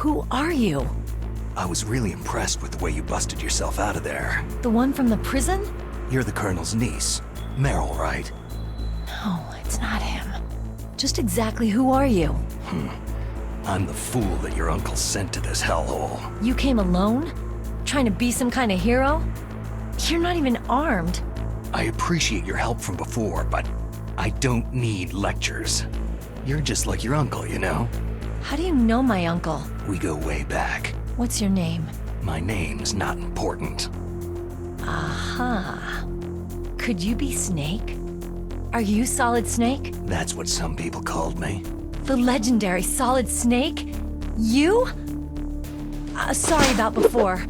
H: Who are you?
B: I was really impressed with the way you busted yourself out of there.
H: The one from the prison?
B: You're the Colonel's niece. Meryl, right?
H: No, it's not him. Just exactly who are you?
B: I'm the fool that your uncle sent to this hellhole.
H: You came alone? Trying to be some kind of hero? You're not even armed.
B: I appreciate your help from before, but I don't need lectures. You're just like your uncle, you know?
H: How do you know my uncle?
B: We go way back.
H: What's your name?
B: My name's not important.
H: Aha. Could you be Snake? Are you Solid Snake?
B: That's what some people called me.
H: The legendary Solid Snake? You? Sorry about before.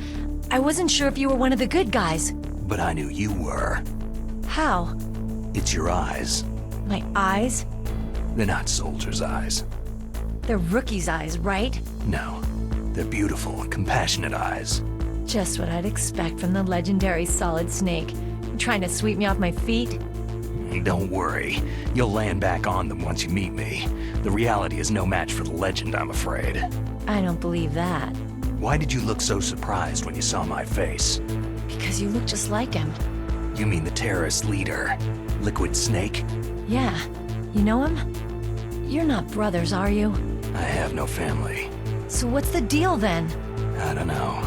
H: I wasn't sure if you were one of the good guys.
B: But I knew you were.
H: How?
B: It's your eyes.
H: My eyes?
B: They're not soldiers' eyes.
H: They're rookie's eyes, right?
B: No. They're beautiful, compassionate eyes.
H: Just what I'd expect from the legendary Solid Snake. You trying to sweep me off my feet?
B: Don't worry. You'll land back on them once you meet me. The reality is no match for the legend, I'm afraid.
H: I don't believe that.
B: Why did you look so surprised when you saw my face?
H: Because you look just like him.
B: You mean the terrorist leader, Liquid Snake?
H: Yeah. You know him? You're not brothers, are you?
B: I have no family.
H: So what's the deal then?
B: I don't know.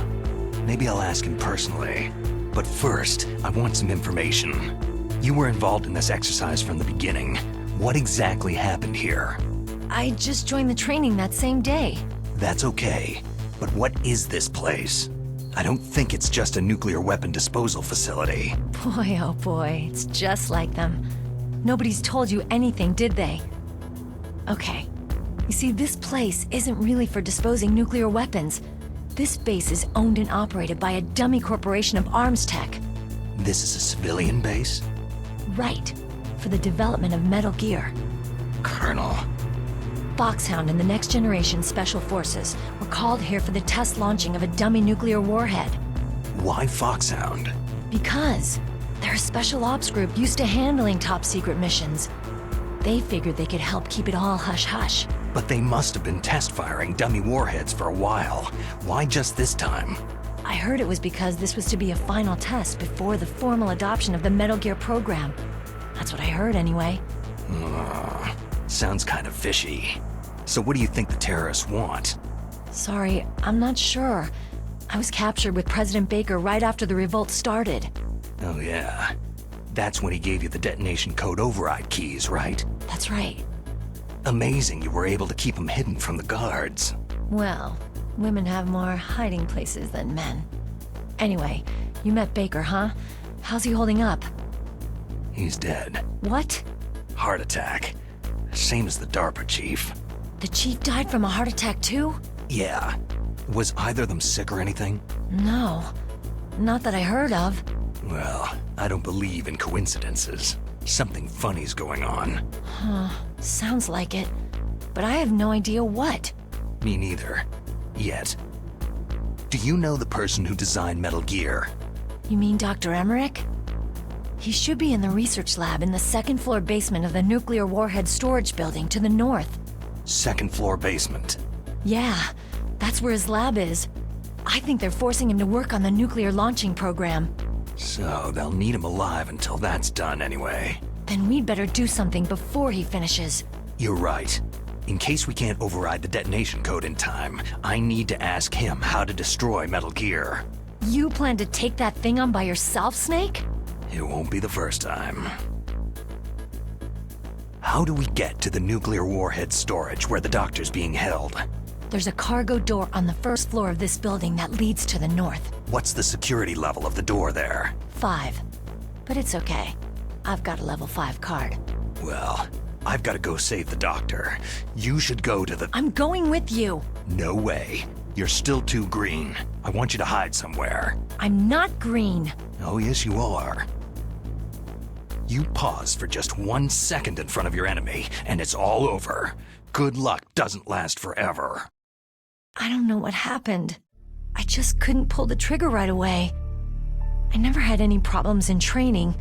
B: Maybe I'll ask him personally. But first, I want some information. You were involved in this exercise from the beginning. What exactly happened here?
H: I just joined the training that same day.
B: That's okay. But what is this place? I don't think it's just a nuclear weapon disposal facility.
H: Boy, oh boy, it's just like them. Nobody's told you anything, did they? Okay. You see, this place isn't really for disposing nuclear weapons. This base is owned and operated by a dummy corporation of arms tech.
B: This is a civilian base?
H: Right. For the development of Metal Gear.
B: Colonel.
H: Foxhound and the Next Generation Special Forces were called here for the test launching of a dummy nuclear warhead.
B: Why Foxhound?
H: Because they're a special ops group used to handling top-secret missions. They figured they could help keep it all hush-hush.
B: But they must have been test-firing dummy warheads for a while. Why just this time?
H: I heard it was because this was to be a final test before the formal adoption of the Metal Gear program. That's what I heard anyway.
B: Sounds kind of fishy. So what do you think the terrorists want?
H: Sorry, I'm not sure. I was captured with President Baker right after the revolt started.
B: Oh yeah. That's when he gave you the detonation code override keys, right?
H: That's right.
B: Amazing you were able to keep them hidden from the guards.
H: Well, women have more hiding places than men. Anyway, you met Baker, huh? How's he holding up?
B: He's dead.
H: What?
B: Heart attack. Same as the DARPA chief.
H: The chief died from a heart attack too?
B: Yeah. Was either of them sick or anything?
H: No. Not that I heard of.
B: Well, I don't believe in coincidences. Something funny's going on.
H: Huh. Sounds like it. But I have no idea what.
B: Me neither. Yet. Do you know the person who designed Metal Gear?
H: You mean Dr. Emmerich? He should be in the research lab in the second-floor basement of the nuclear warhead storage building to the north.
B: Second floor basement.
H: Yeah, that's where his lab is. I think they're forcing him to work on the nuclear launching program.
B: So they'll need him alive until that's done anyway.
H: Then we'd better do something before he finishes.
B: You're right. In case we can't override the detonation code in time, I need to ask him how to destroy Metal Gear.
H: You plan to take that thing on by yourself, Snake?
B: It won't be the first time. How do we get to the nuclear warhead storage where the doctor's being held?
H: There's a cargo door on the first floor of this building that leads to the north.
B: What's the security level of the door there?
H: 5. But it's okay. I've got a level 5 card.
B: Well, I've got to go save the doctor. You should go to the...
H: I'm going with you.
B: No way. You're still too green. I want you to hide somewhere.
H: I'm not green.
B: Oh, yes, you are. You pause for just 1 second in front of your enemy, and it's all over. Good luck doesn't last forever.
H: I don't know what happened. I just couldn't pull the trigger right away. I never had any problems in training.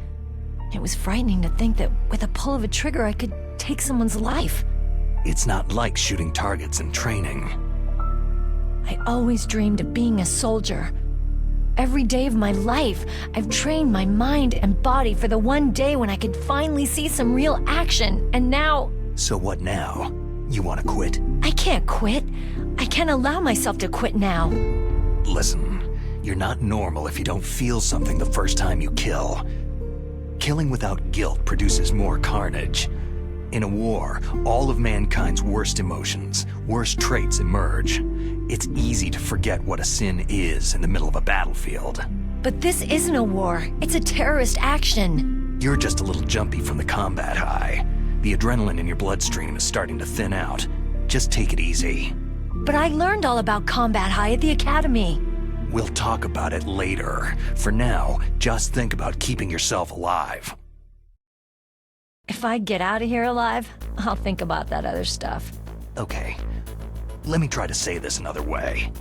H: It was frightening to think that with a pull of a trigger I could take someone's life.
B: It's not like shooting targets in training.
H: I always dreamed of being a soldier. Every day of my life, I've trained my mind and body for the one day when I could finally see some real action, and now...
B: So what now? You want to quit?
H: I can't quit. I can't allow myself to quit now.
B: Listen, you're not normal if you don't feel something the first time you kill. Killing without guilt produces more carnage. In a war, all of mankind's worst emotions, worst traits emerge. It's easy to forget what a sin is in the middle of a battlefield.
H: But this isn't a war. It's a terrorist action.
B: You're just a little jumpy from the combat high. The adrenaline in your bloodstream is starting to thin out. Just take it easy.
H: But I learned all about combat high at the academy.
B: We'll talk about it later. For now, just think about keeping yourself alive.
H: If I get out of here alive, I'll think about that other stuff.
B: Okay. Let me try to say this another way.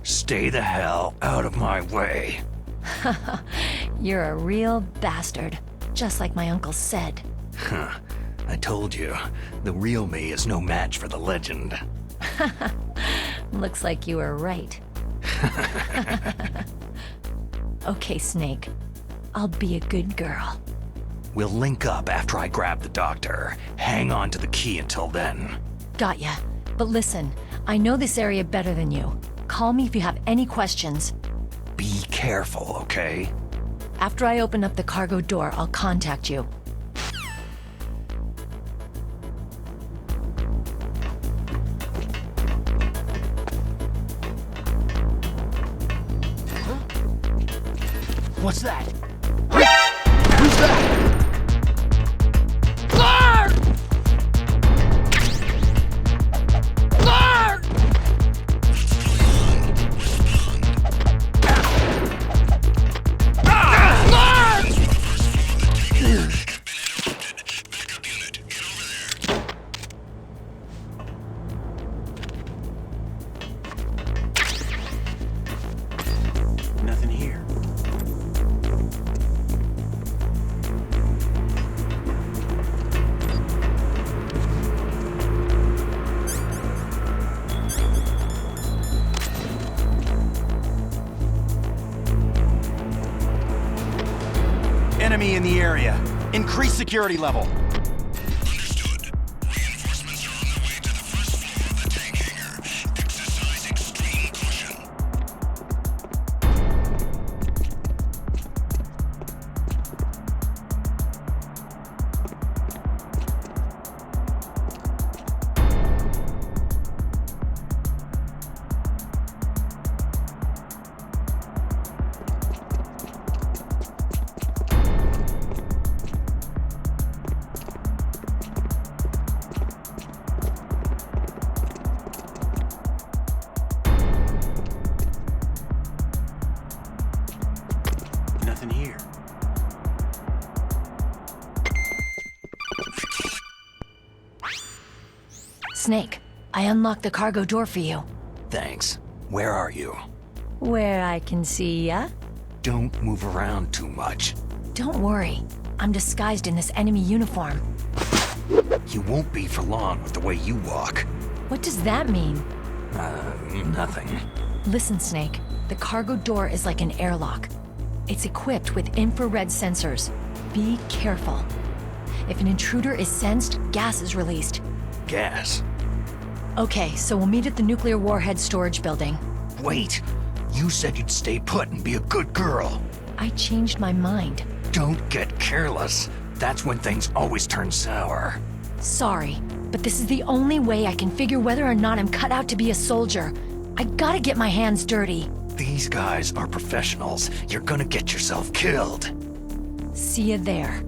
B: Stay the hell out of my way.
H: You're a real bastard, just like my uncle said.
B: Huh. I told you, the real me is no match for the legend.
H: Looks like you were right. Okay, Snake. I'll be a good girl.
B: We'll link up after I grab the doctor. Hang on to the key until then.
H: Got ya. But listen, I know this area better than you. Call me if you have any questions.
B: Be careful, okay?
H: After I open up the cargo door, I'll contact you.
F: What's that? Who's that? Guard! Guard! Nothing here.
K: Enemy in the area. Increase security level.
G: Understood. Reinforcements are on the way to the first floor of the tank hangar. Exercise extreme caution.
F: Nothing here.
H: Snake, I unlocked the cargo door for you.
B: Thanks. Where are you?
H: Where I can see ya?
B: Don't move around too much.
H: Don't worry. I'm disguised in this enemy uniform.
B: You won't be for long with the way you walk.
H: What does that mean?
B: Nothing.
H: Listen, Snake. The cargo door is like an airlock. It's equipped with infrared sensors. Be careful. If an intruder is sensed, gas is released.
B: Gas.
H: Okay, so we'll meet at the nuclear warhead storage building.
B: Wait! You said you'd stay put and be a good girl.
H: I changed my mind.
B: Don't get careless. That's when things always turn sour.
H: Sorry, but this is the only way I can figure whether or not I'm cut out to be a soldier. I gotta get my hands dirty.
B: These guys are professionals. You're gonna get yourself killed.
H: See you there.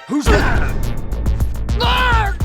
F: Who's that? Guard!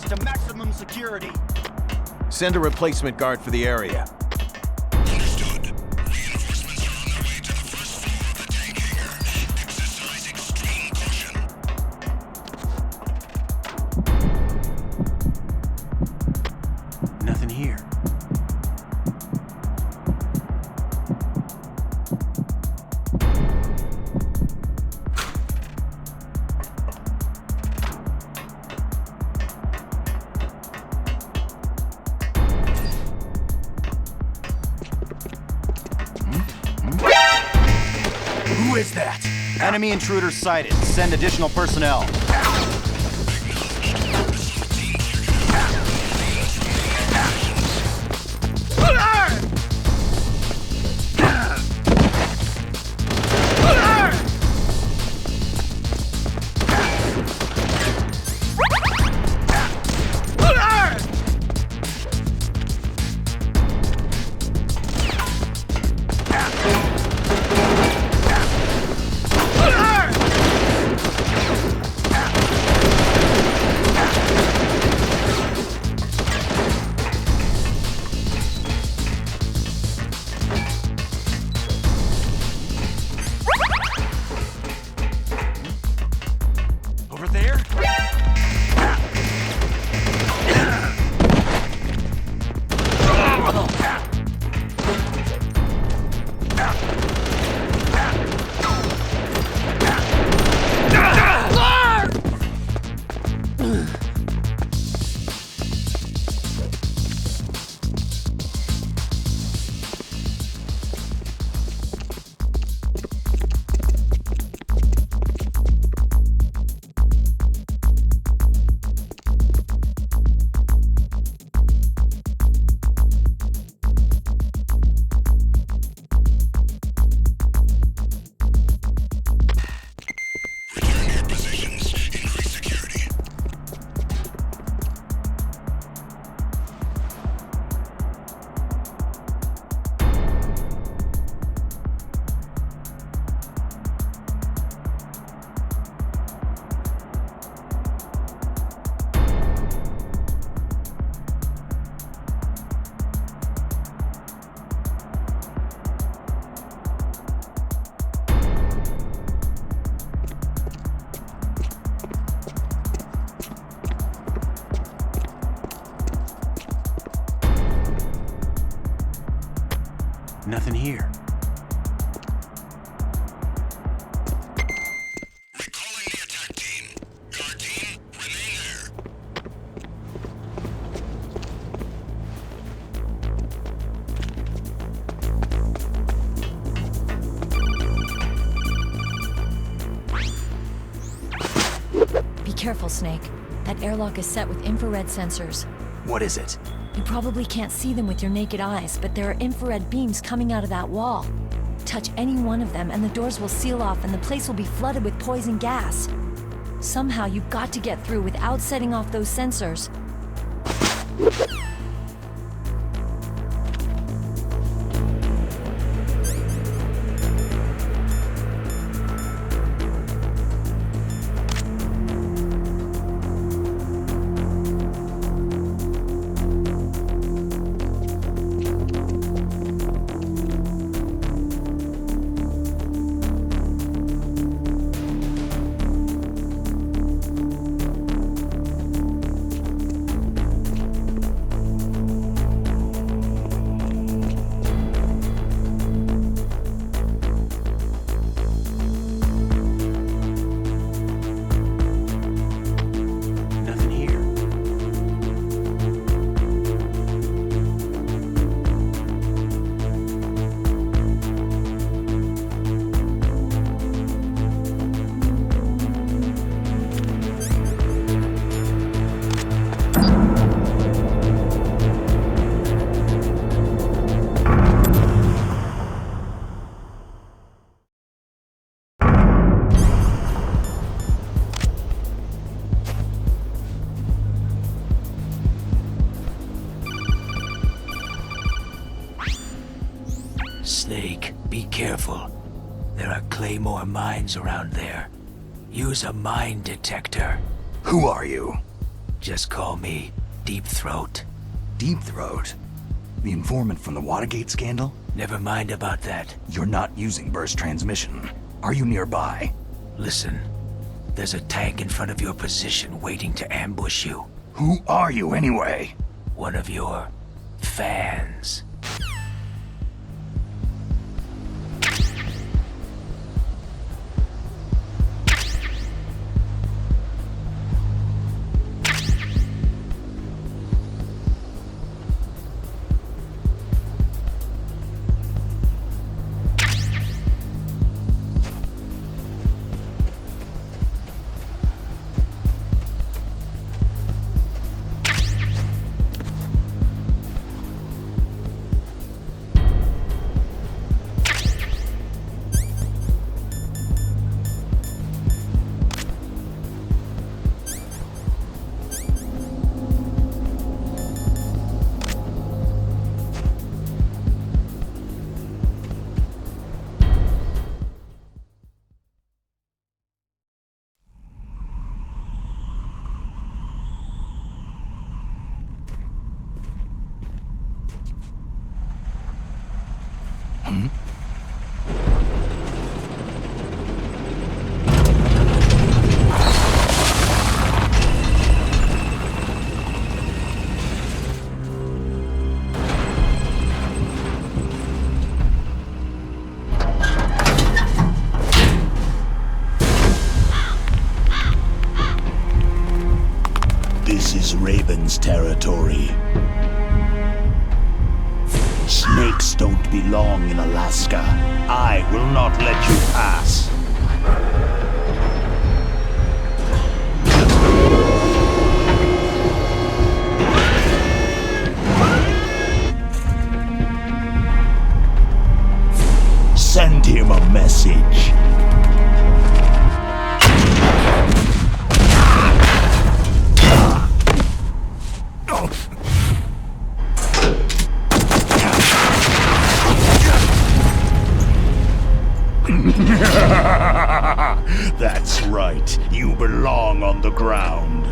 K: base to maximum security.
L: Send a replacement guard for the area.
A: Understood. Reinforcements are on their way to the first floor of the tank hangar. Exercise extreme caution.
K: Nothing here.
F: Who is that?
K: Enemy intruders sighted. Send additional personnel. Over there?
A: Return to your positions. Increase security.
K: Nothing here.
A: Recalling the attack team. Guard team, remain there.
H: Be careful, Snake. That airlock is set with infrared sensors.
B: What is it?
H: You probably can't see them with your naked eyes, but there are infrared beams coming out of that wall. Touch any one of them and the doors will seal off and the place will be flooded with poison gas. Somehow you've got to get through without setting off those sensors.
K: Nothing here.
F: Snake, be careful. There are Claymore mines around there. Use a mine detector.
B: Who are you? Just call me Deep Throat. Deep Throat? The informant from the Watergate scandal? Never mind about that. You're not using burst transmission. Are you nearby? Listen, there's a tank in front of your position waiting to ambush you. Who are you anyway? One of your fans.
F: This is Raven's territory. Snakes don't belong in Alaska. I will not let you pass. Send him a message. That's right. You belong on the ground.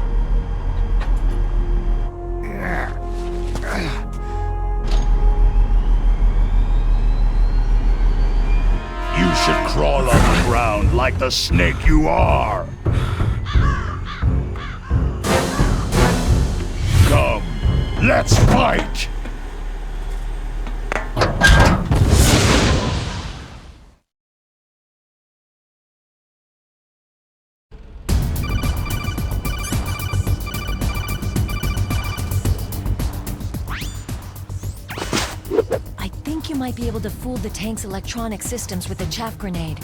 F: You should crawl on the ground like the snake you are. Come, let's fight!
H: You might be able to fool the tank's electronic systems with a chaff grenade.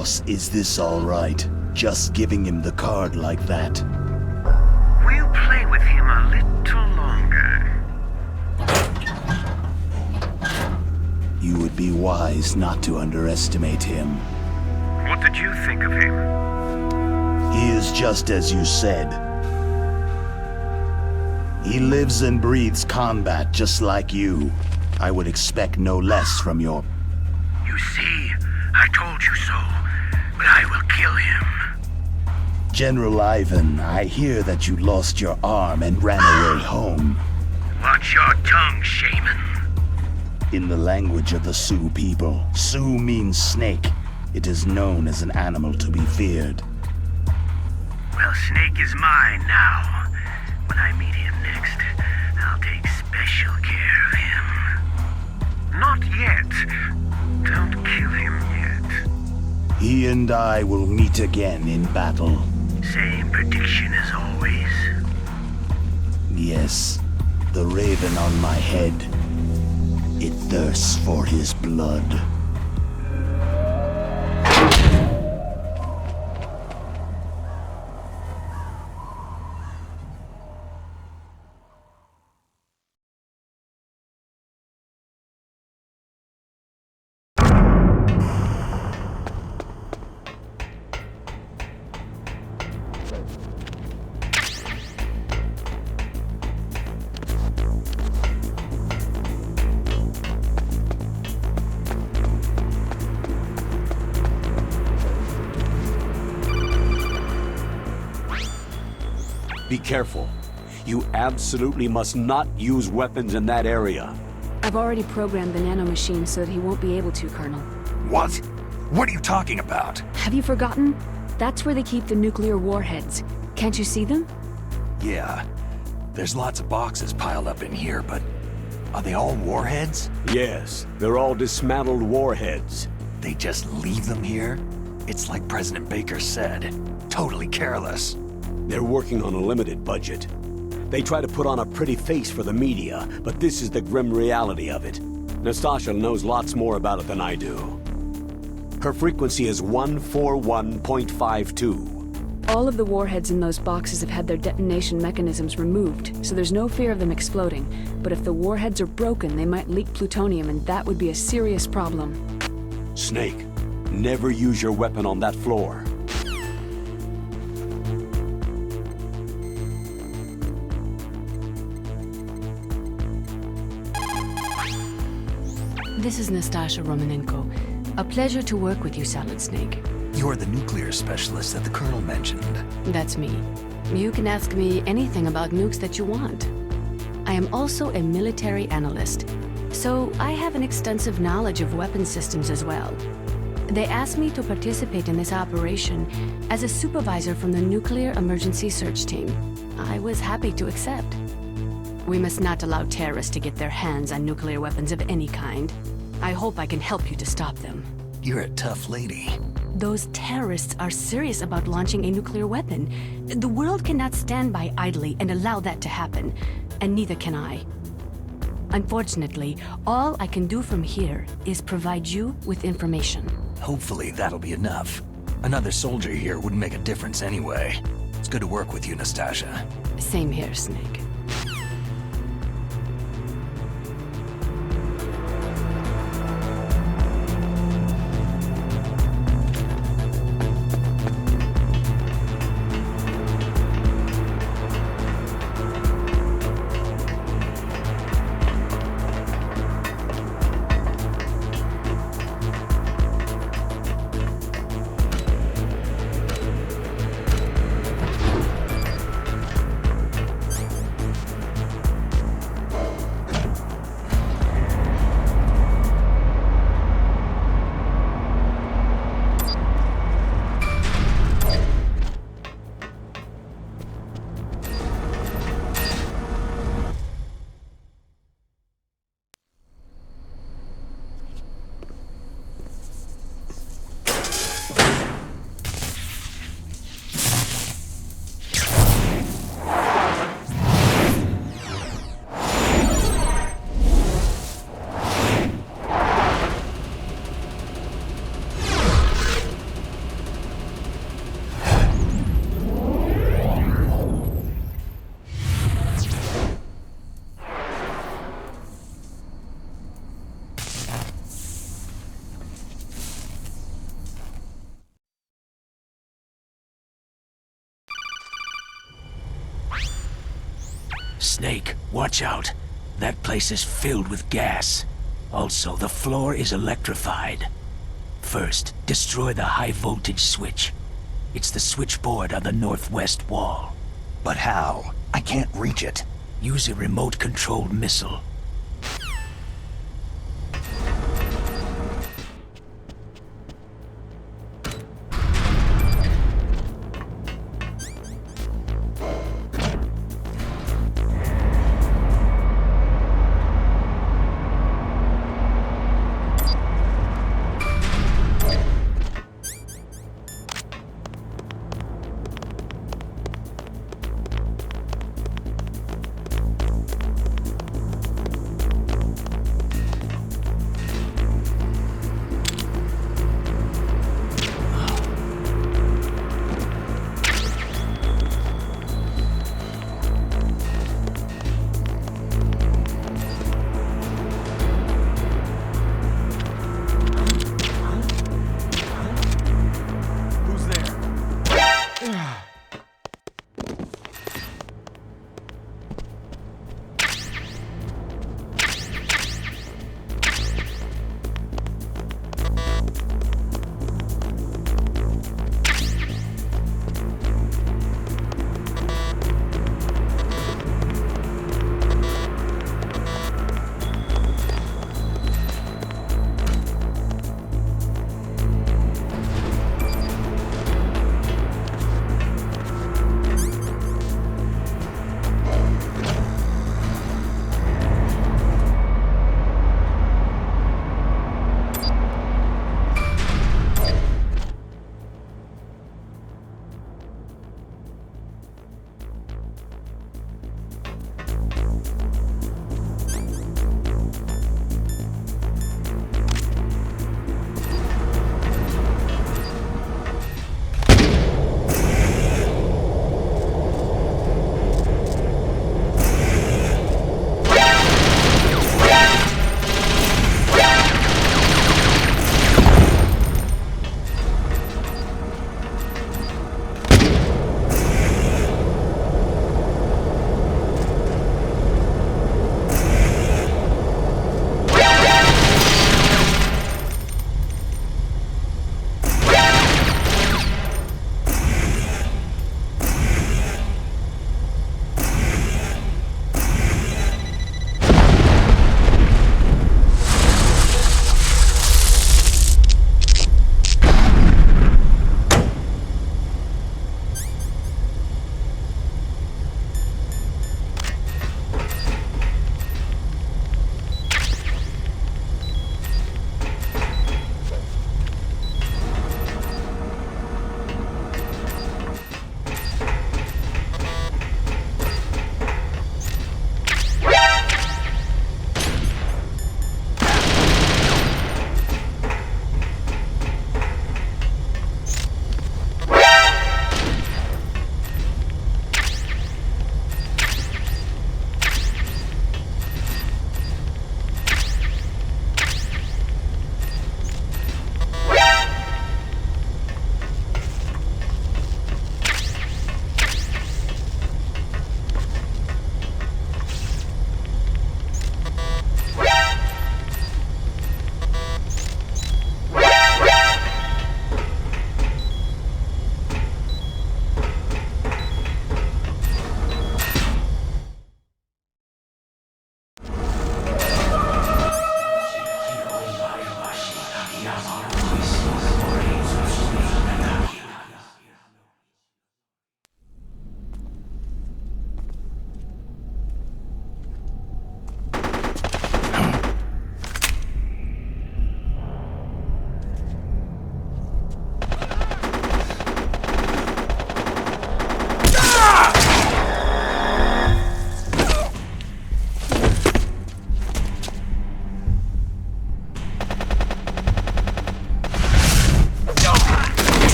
F: Boss, is this all right? Just giving him the card like that?
I: We'll play with him a little longer.
F: You would be wise not to underestimate him.
I: What did you think of him?
F: He is just as you said. He lives and breathes combat just like you. I would expect no less from your...
I: You see, I told you so, but I will kill him.
F: General Ivan, I hear that you lost your arm and ran away home.
I: Watch your tongue, shaman.
F: In the language of the Sioux people, Sioux means snake. It is known as an animal to be feared.
I: Well, Snake is mine now. When I meet him next, I'll take special care of him. Not yet. Don't kill him yet.
F: He and I will meet again in battle.
I: Same prediction as always.
F: Yes, the raven on my head. It thirsts for his blood.
A: Be careful. You absolutely must not use weapons in that area.
D: I've already programmed the nanomachine so that he won't be able to, Colonel.
B: What? What are you talking about?
D: Have you forgotten? That's where they keep the nuclear warheads. Can't you see them?
B: Yeah. There's lots of boxes piled up in here, but are they all warheads?
A: Yes, they're all dismantled warheads.
B: They just leave them here? It's like President Baker said. Totally careless.
A: They're working on a limited budget. They try to put on a pretty face for the media, but this is the grim reality of it. Nastasha knows lots more about it than I do. Her frequency is 141.52.
D: All of the warheads in those boxes have had their detonation mechanisms removed, so there's no fear of them exploding. But if the warheads are broken, they might leak plutonium, and that would be a serious problem.
A: Snake, never use your weapon on that floor.
D: This is Nastasha Romanenko. A pleasure to work with you, Solid Snake.
B: You're the nuclear specialist that the Colonel mentioned.
D: That's me. You can ask me anything about nukes that you want. I am also a military analyst, so I have an extensive knowledge of weapon systems as well. They asked me to participate in this operation as a supervisor from the Nuclear Emergency Search Team. I was happy to accept. We must not allow terrorists to get their hands on nuclear weapons of any kind. I hope I can help you to stop them.
B: You're a tough lady.
D: Those terrorists are serious about launching a nuclear weapon. The world cannot stand by idly and allow that to happen, and neither can I. Unfortunately, all I can do from here is provide you with information.
B: Hopefully that'll be enough. Another soldier here wouldn't make a difference anyway. It's good to work with you, Nastasha.
D: Same here, Snake.
F: Snake, watch out. That place is filled with gas. Also, the floor is electrified. First, destroy the high-voltage switch. It's the switchboard on the northwest wall.
B: But how? I can't reach it.
F: Use a remote-controlled missile.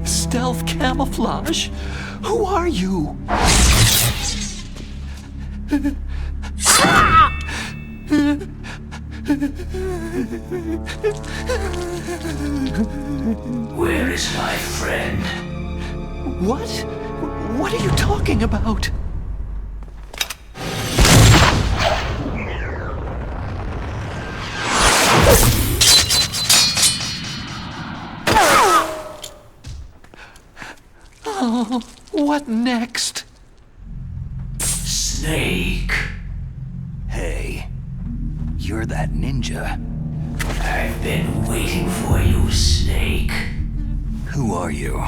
B: Stealth camouflage? Who are you?
F: Where is my friend?
B: What? What are you talking about? Oh, what next?
F: Snake.
B: Hey, you're that ninja.
F: I've been waiting for you, Snake.
B: Who are you?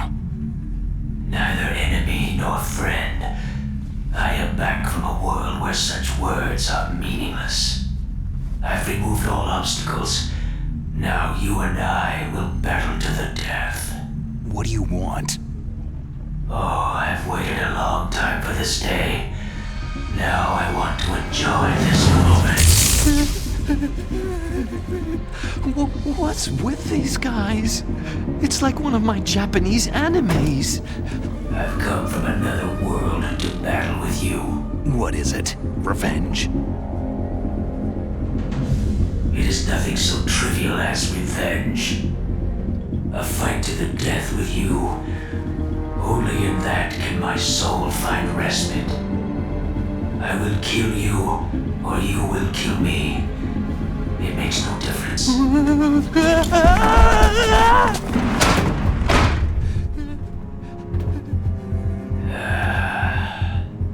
F: Neither enemy nor friend. I am back from a world where such words are meaningless. I've removed all obstacles. Now you and I will battle to the death.
B: What do you want?
F: Oh, I've waited a long time for this day. Now I want to enjoy this moment.
B: What's with these guys? It's like one of my Japanese animes.
F: I've come from another world to battle with you.
B: What is it? Revenge?
F: It is nothing so trivial as revenge. A fight to the death with you. Only in that can my soul find respite. I will kill you, or you will kill me. It makes no difference.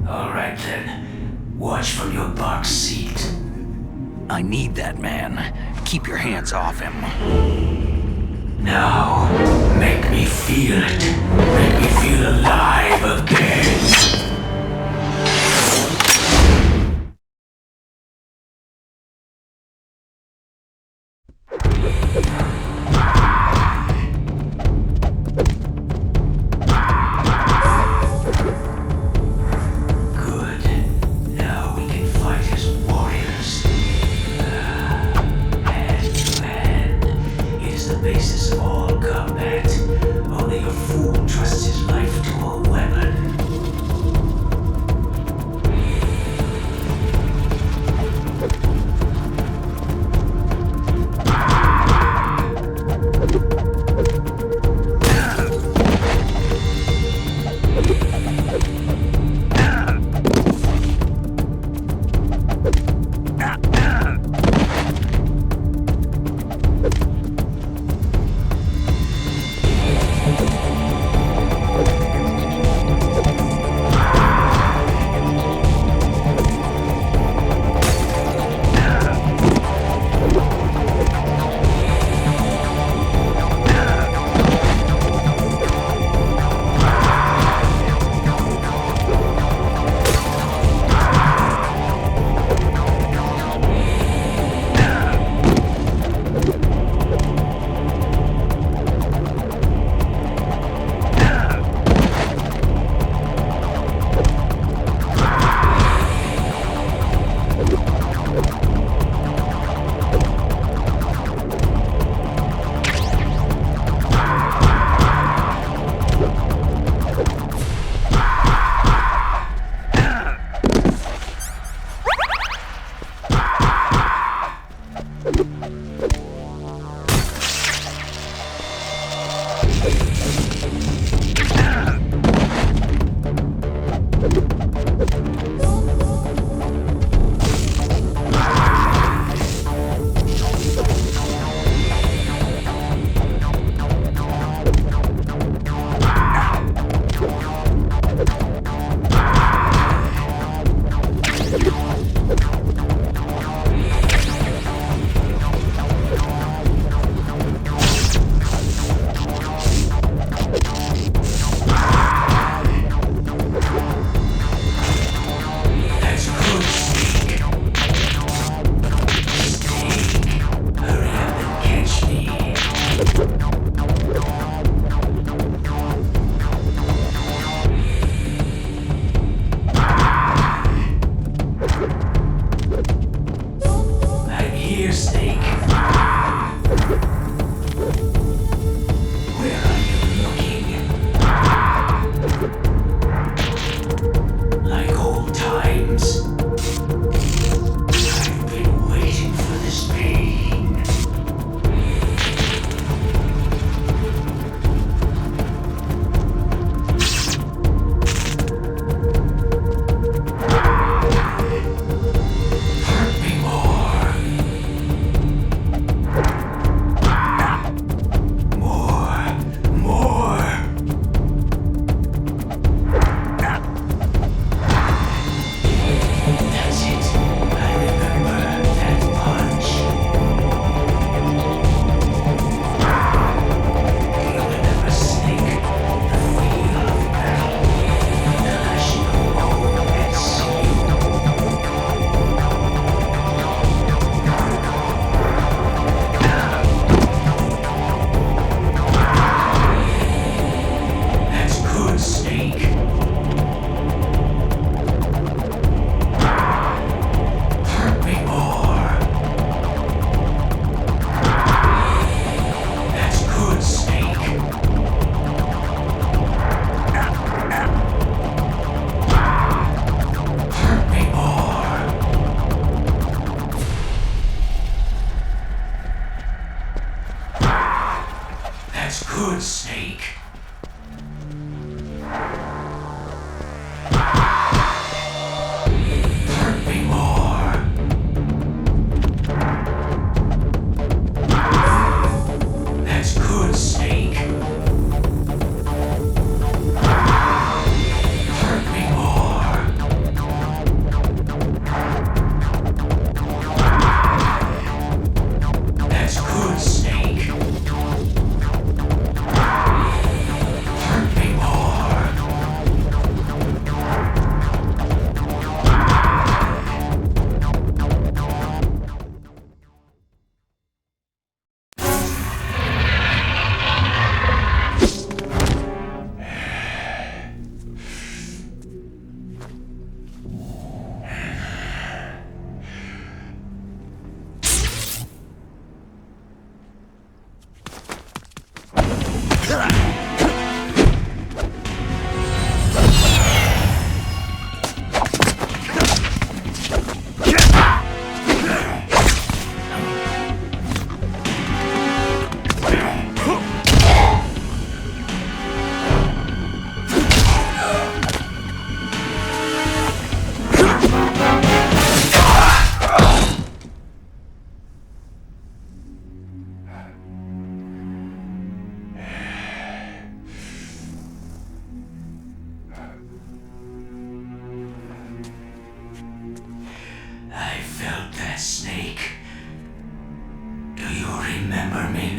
F: All right then. Watch from your box seat.
B: I need that man. Keep your hands off him.
F: Now, make me feel it. Make me feel alive again. Good. Now we can fight as warriors. Hand to hand. It is the basis of all combat. Only a fool trusts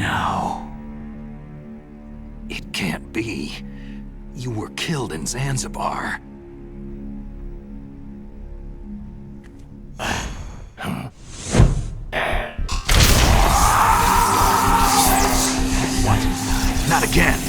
B: No. It can't be. You were killed in Zanzibar. What? Not again!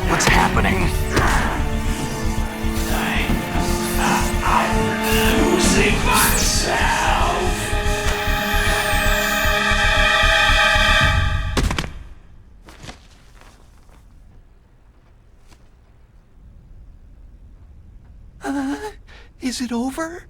B: What's happening? I'm losing myself. Is it over?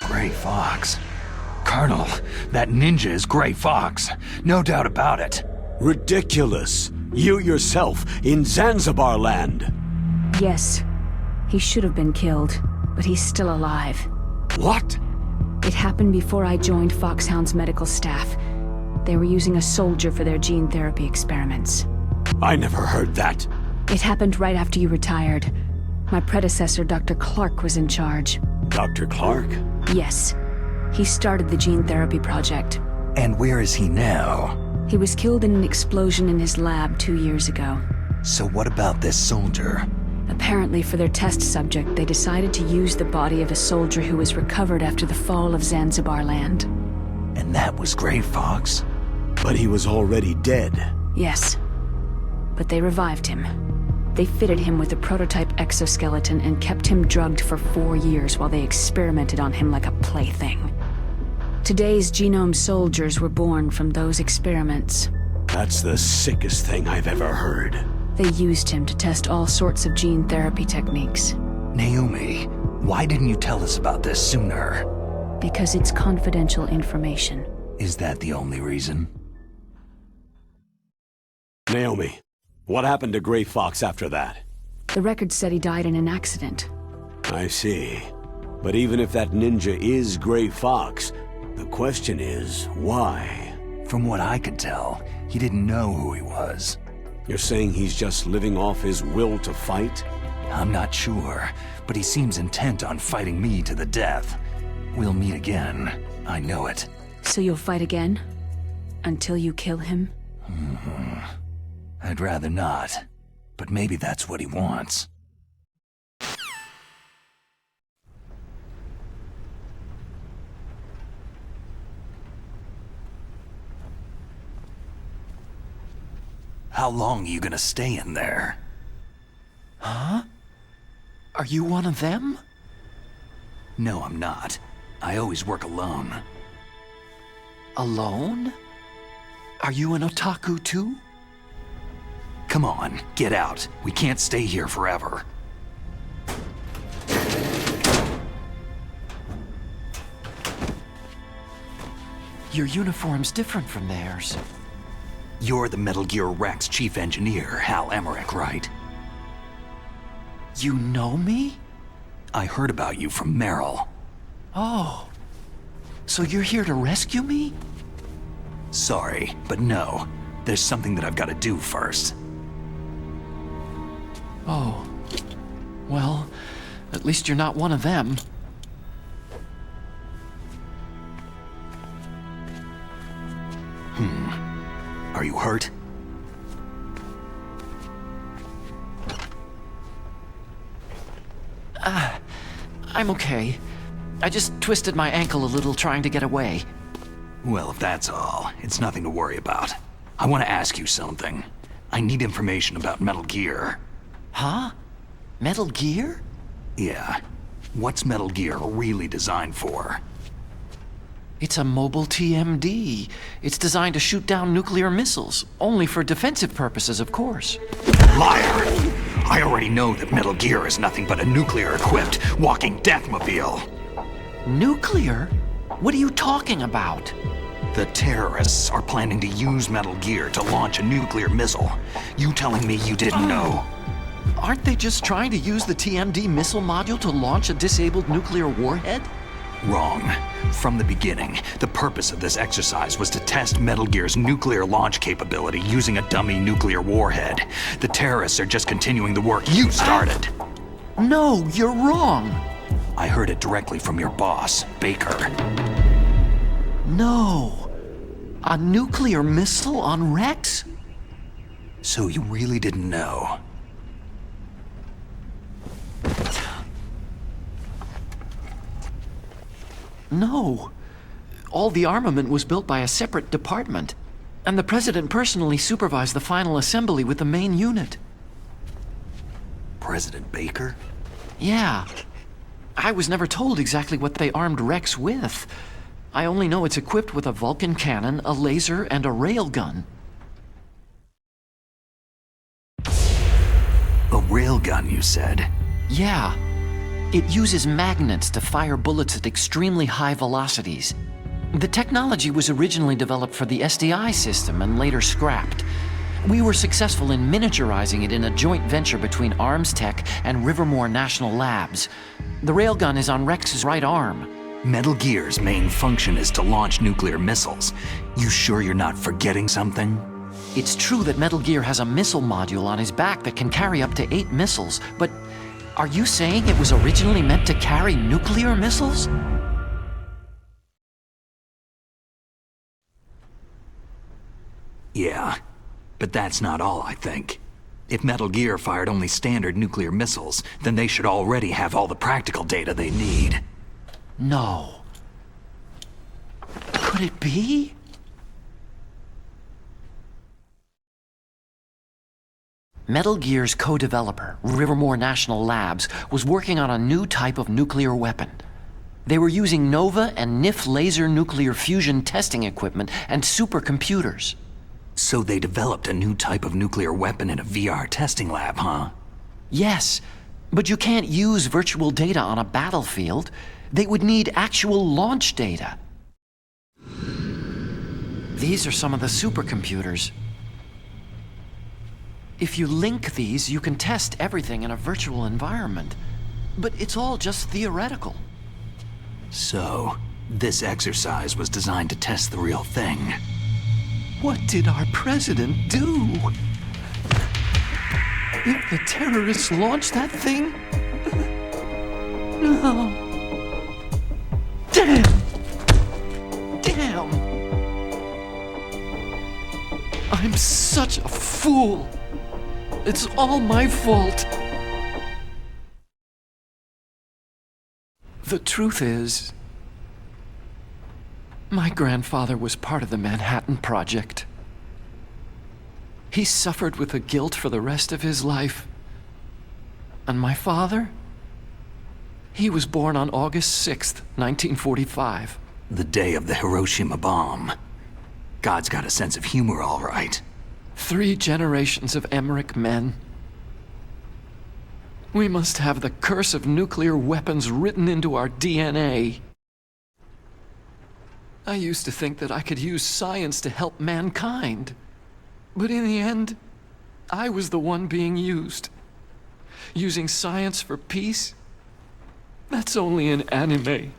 B: Gray Fox. Colonel, that ninja is Gray Fox. No doubt about it.
A: Ridiculous. You yourself in Zanzibar land.
D: Yes. He should have been killed, but he's still alive.
A: What?
D: It happened before I joined Foxhound's medical staff. They were using a soldier for their gene therapy experiments.
A: I never heard that.
D: It happened right after you retired. My predecessor, Dr. Clark, was in charge.
A: Dr. Clark?
D: Yes. He started the gene therapy project.
B: And where is he now?
D: He was killed in an explosion in his lab 2 years ago.
B: So what about this soldier?
D: Apparently, for their test subject, they decided to use the body of a soldier who was recovered after the fall of Zanzibar land.
B: And that was Gray Fox?
A: But he was already dead.
D: Yes. But they revived him. They fitted him with a prototype exoskeleton and kept him drugged for 4 years while they experimented on him like a plaything. Today's genome soldiers were born from those experiments.
A: That's the sickest thing I've ever heard.
D: They used him to test all sorts of gene therapy techniques.
B: Naomi, why didn't you tell us about this sooner?
D: Because it's confidential information.
B: Is that the only reason?
A: Naomi, what happened to Gray Fox after that?
D: The record said he died in an accident.
A: I see. But even if that ninja is Gray Fox, the question is, why?
B: From what I could tell, he didn't know who he was.
A: You're saying he's just living off his will to fight?
B: I'm not sure, but he seems intent on fighting me to the death. We'll meet again. I know it.
D: So you'll fight again? Until you kill him?
B: I'd rather not, but maybe that's what he wants. How long are you gonna stay in there?
K: Huh? Are you one of them?
B: No, I'm not. I always work alone.
K: Alone? Are you an otaku too?
B: Come on, get out. We can't stay here forever.
K: Your uniform's different from theirs.
B: You're the Metal Gear Rex chief engineer, Hal Emmerich, right?
K: You know me?
B: I heard about you from Meryl.
K: Oh. So you're here to rescue me?
B: Sorry, but no. There's something that I've got to do first.
K: Oh. Well, at least you're not one of them.
B: Are you hurt?
K: I'm okay. I just twisted my ankle a little trying to get away.
B: Well, if that's all, it's nothing to worry about. I want to ask you something. I need information about Metal Gear.
F: Huh? Metal Gear?
B: Yeah. What's Metal Gear really designed for?
F: It's a mobile TMD. It's designed to shoot down nuclear missiles, only for defensive purposes, of course.
B: Liar! I already know that Metal Gear is nothing but a nuclear-equipped walking deathmobile.
F: Nuclear? What are you talking about?
B: The terrorists are planning to use Metal Gear to launch a nuclear missile. You telling me you didn't know?
F: Aren't they just trying to use the TMD missile module to launch a disabled nuclear warhead?
B: Wrong. From the beginning, the purpose of this exercise was to test Metal Gear's nuclear launch capability using a dummy nuclear warhead. The terrorists are just continuing the work you started.
F: No, you're wrong.
B: I heard it directly from your boss, Baker.
F: No. A nuclear missile on Rex?
B: So you really didn't know?
F: No. All the armament was built by a separate department, and the President personally supervised the final assembly with the main unit.
B: President Baker?
F: Yeah. I was never told exactly what they armed Rex with. I only know it's equipped with a Vulcan cannon, a laser, and a railgun.
B: A railgun, you said?
F: Yeah. It uses magnets to fire bullets at extremely high velocities. The technology was originally developed for the SDI system and later scrapped. We were successful in miniaturizing it in a joint venture between Arms Tech and Rivermore National Labs. The railgun is on Rex's right arm.
B: Metal Gear's main function is to launch nuclear missiles. You sure you're not forgetting something?
F: It's true that Metal Gear has a missile module on his back that can carry up to 8 missiles, but are you saying it was originally meant to carry nuclear missiles?
B: Yeah, but that's not all, I think. If Metal Gear fired only standard nuclear missiles, then they should already have all the practical data they need.
F: No. Could it be? Metal Gear's co-developer, Rivermore National Labs, was working on a new type of nuclear weapon. They were using NOVA and NIF laser nuclear fusion testing equipment and supercomputers.
B: So they developed a new type of nuclear weapon in a VR testing lab, huh?
F: Yes, but you can't use virtual data on a battlefield. They would need actual launch data. These are some of the supercomputers. If you link these, you can test everything in a virtual environment. But it's all just theoretical.
B: So, this exercise was designed to test the real thing.
F: What did our president do? If the terrorists launched that thing? No. Damn! Damn! I'm such a fool! It's all my fault! The truth is, my grandfather was part of the Manhattan Project. He suffered with the guilt for the rest of his life. And my father? He was born on August 6th, 1945.
B: The day of the Hiroshima bomb. God's got a sense of humor, all right.
F: 3 generations of Emmerich men. We must have the curse of nuclear weapons written into our DNA. I used to think that I could use science to help mankind. But in the end, I was the one being used. Using science for peace? That's only in anime.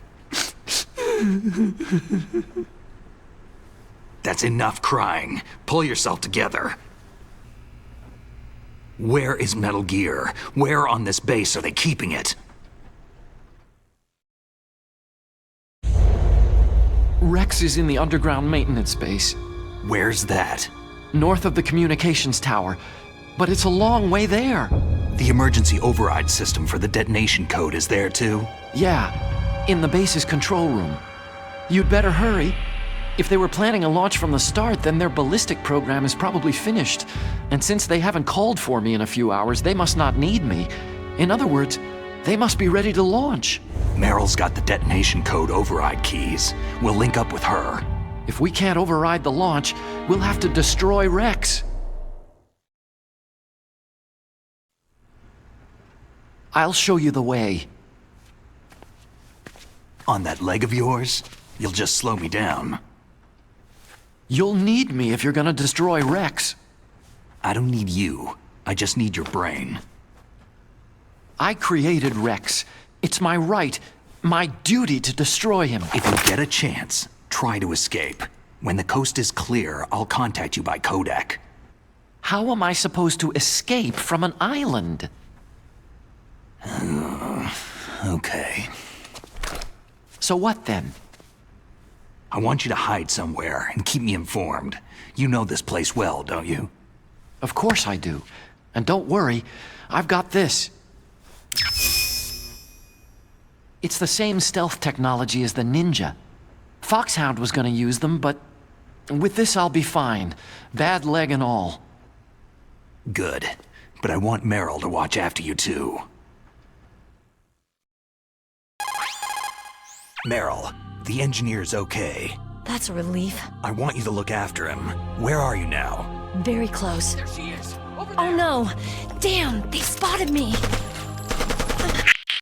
B: That's enough crying. Pull yourself together. Where is Metal Gear? Where on this base are they keeping it?
F: Rex is in the underground maintenance base.
B: Where's that?
F: North of the communications tower. But it's a long way there.
B: The emergency override system for the detonation code is there too?
F: Yeah, in the base's control room. You'd better hurry.
M: If they were planning a launch from the start, then their ballistic program is probably finished. And since they haven't called for me in a few hours, they must not need me. In other words, they must be ready to launch.
B: Meryl's got the detonation code override keys. We'll link up with her.
M: If we can't override the launch, we'll have to destroy Rex. I'll show you the way.
B: On that leg of yours, you'll just slow me down.
M: You'll need me if you're gonna destroy Rex.
B: I don't need you. I just need your brain.
M: I created Rex. It's my right, my duty to destroy him.
B: If you get a chance, try to escape. When the coast is clear, I'll contact you by codec.
M: How am I supposed to escape from an island?
B: Okay.
M: So what then?
B: I want you to hide somewhere and keep me informed. You know this place well, don't you?
M: Of course I do. And don't worry, I've got this. It's the same stealth technology as the Ninja. Foxhound was gonna use them, but with this I'll be fine. Bad leg and all.
B: Good. But I want Meryl to watch after you too. Meryl, the engineer's okay.
H: That's a relief.
B: I want you to look after him. Where are you now?
H: Very close.
F: There she is. Over
H: Oh
F: there.
H: no! Damn, they spotted me!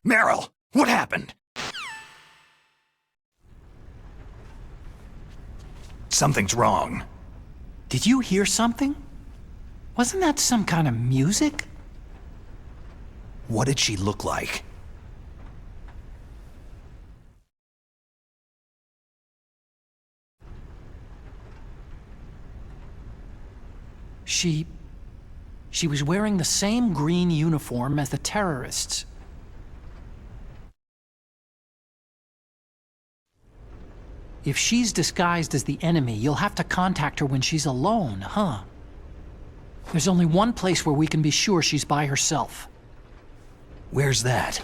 B: Meryl, what happened? Something's wrong.
N: Did you hear something? Wasn't that some kind of music?
B: What did she look like?
N: She was wearing the same green uniform as the terrorists. If she's disguised as the enemy, you'll have to contact her when she's alone, huh? There's only one place where we can be sure she's by herself.
B: Where's that?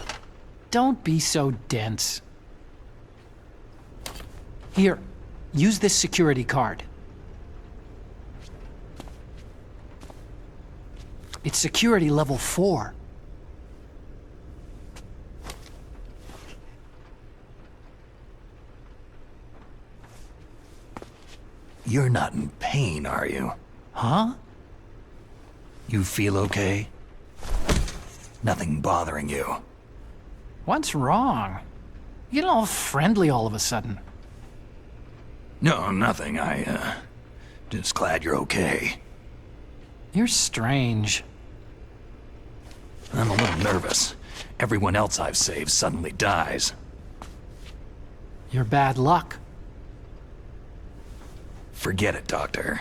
N: Don't be so dense. Here, use this security card. It's security level 4.
B: You're not in pain, are you?
N: Huh?
B: You feel okay? Nothing bothering you?
N: What's wrong? You get all friendly all of a sudden.
B: No, nothing. Just glad you're okay.
N: You're strange.
B: I'm a little nervous. Everyone else I've saved suddenly dies.
N: You're bad luck.
B: Forget it, Doctor.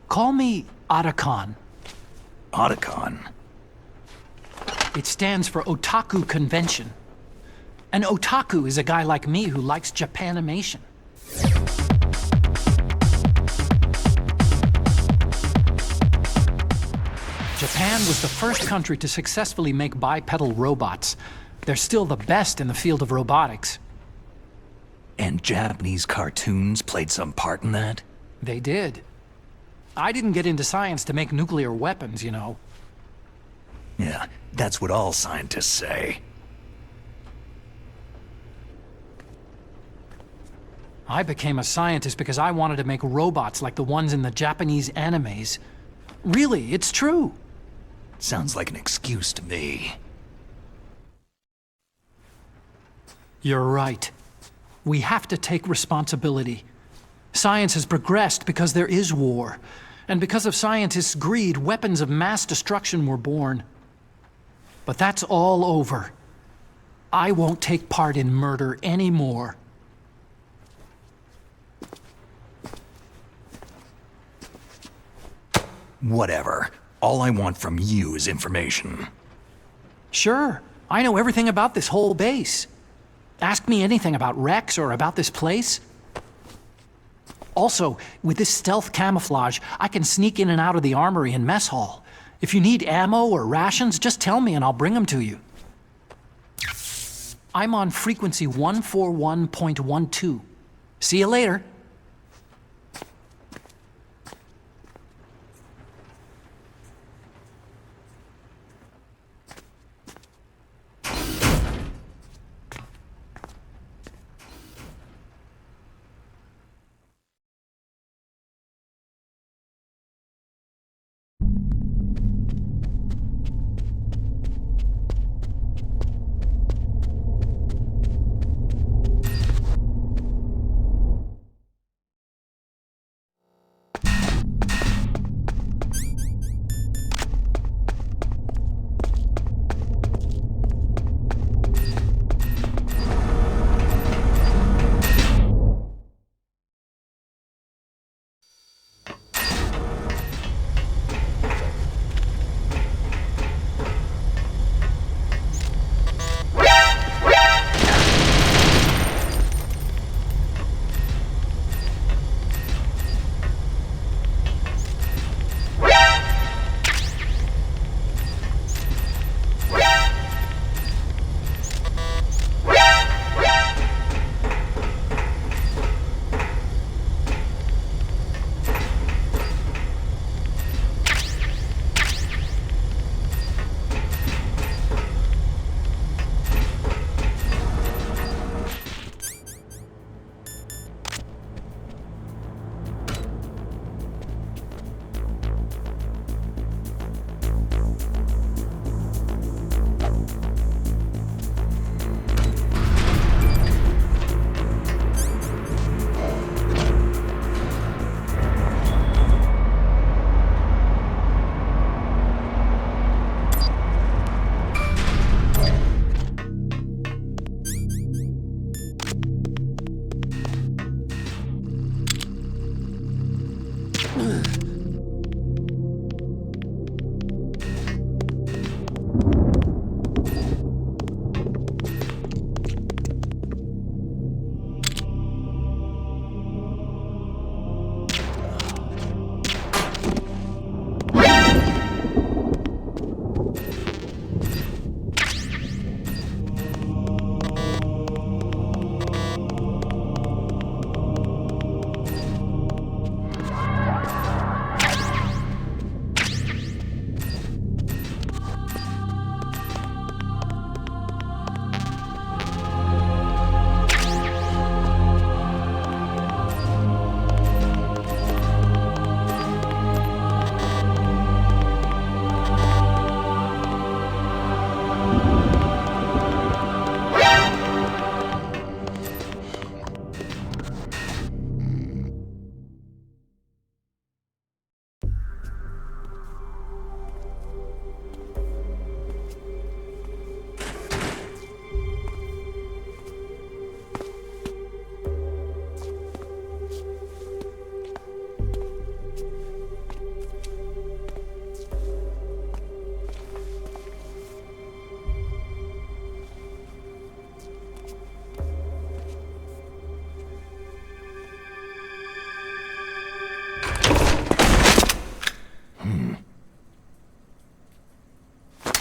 N: Call me Otacon.
B: Otacon?
N: It stands for Otaku Convention. An otaku is a guy like me who likes Japanimation. Japan was the first country to successfully make bipedal robots. They're still the best in the field of robotics.
B: And Japanese cartoons played some part in that?
N: They did. I didn't get into science to make nuclear weapons, you know.
B: Yeah, that's what all scientists say.
N: I became a scientist because I wanted to make robots like the ones in the Japanese animes. Really, it's true.
B: Sounds like an excuse to me.
N: You're right. We have to take responsibility. Science has progressed because there is war. And because of scientists' greed, weapons of mass destruction were born. But that's all over. I won't take part in murder anymore.
B: Whatever. All I want from you is information.
N: Sure. I know everything about this whole base. Ask me anything about Rex or about this place. Also, with this stealth camouflage, I can sneak in and out of the armory and mess hall. If you need ammo or rations, just tell me and I'll bring them to you. I'm on frequency 141.12. See you later.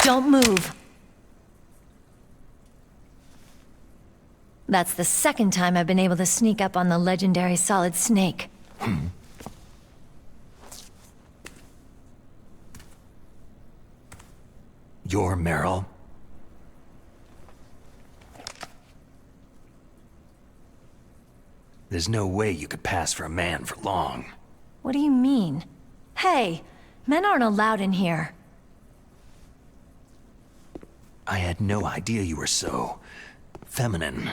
H: Don't move. That's the second time I've been able to sneak up on the legendary Solid Snake.
B: You're Meryl? There's no way you could pass for a man for long.
H: What do you mean? Hey, men aren't allowed in here.
B: I had no idea you were so feminine.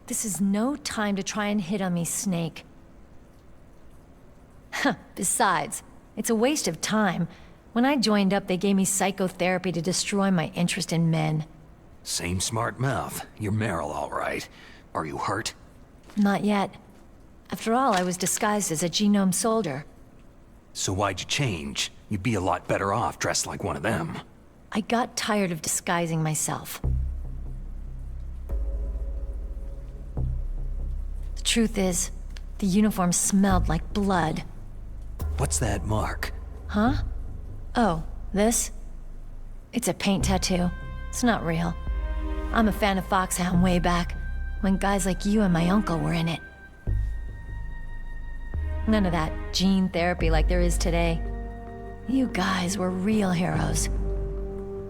H: This is no time to try and hit on me, Snake. Besides, it's a waste of time. When I joined up, they gave me psychotherapy to destroy my interest in men.
B: Same smart mouth. You're Meryl, all right. Are you hurt?
H: Not yet. After all, I was disguised as a genome soldier.
B: So why'd you change? You'd be a lot better off dressed like one of them.
H: I got tired of disguising myself. The truth is, the uniform smelled like blood.
B: What's that mark?
H: Huh? Oh, this? It's a paint tattoo. It's not real. I'm a fan of Foxhound way back, when guys like you and my uncle were in it. None of that gene therapy like there is today. You guys were real heroes.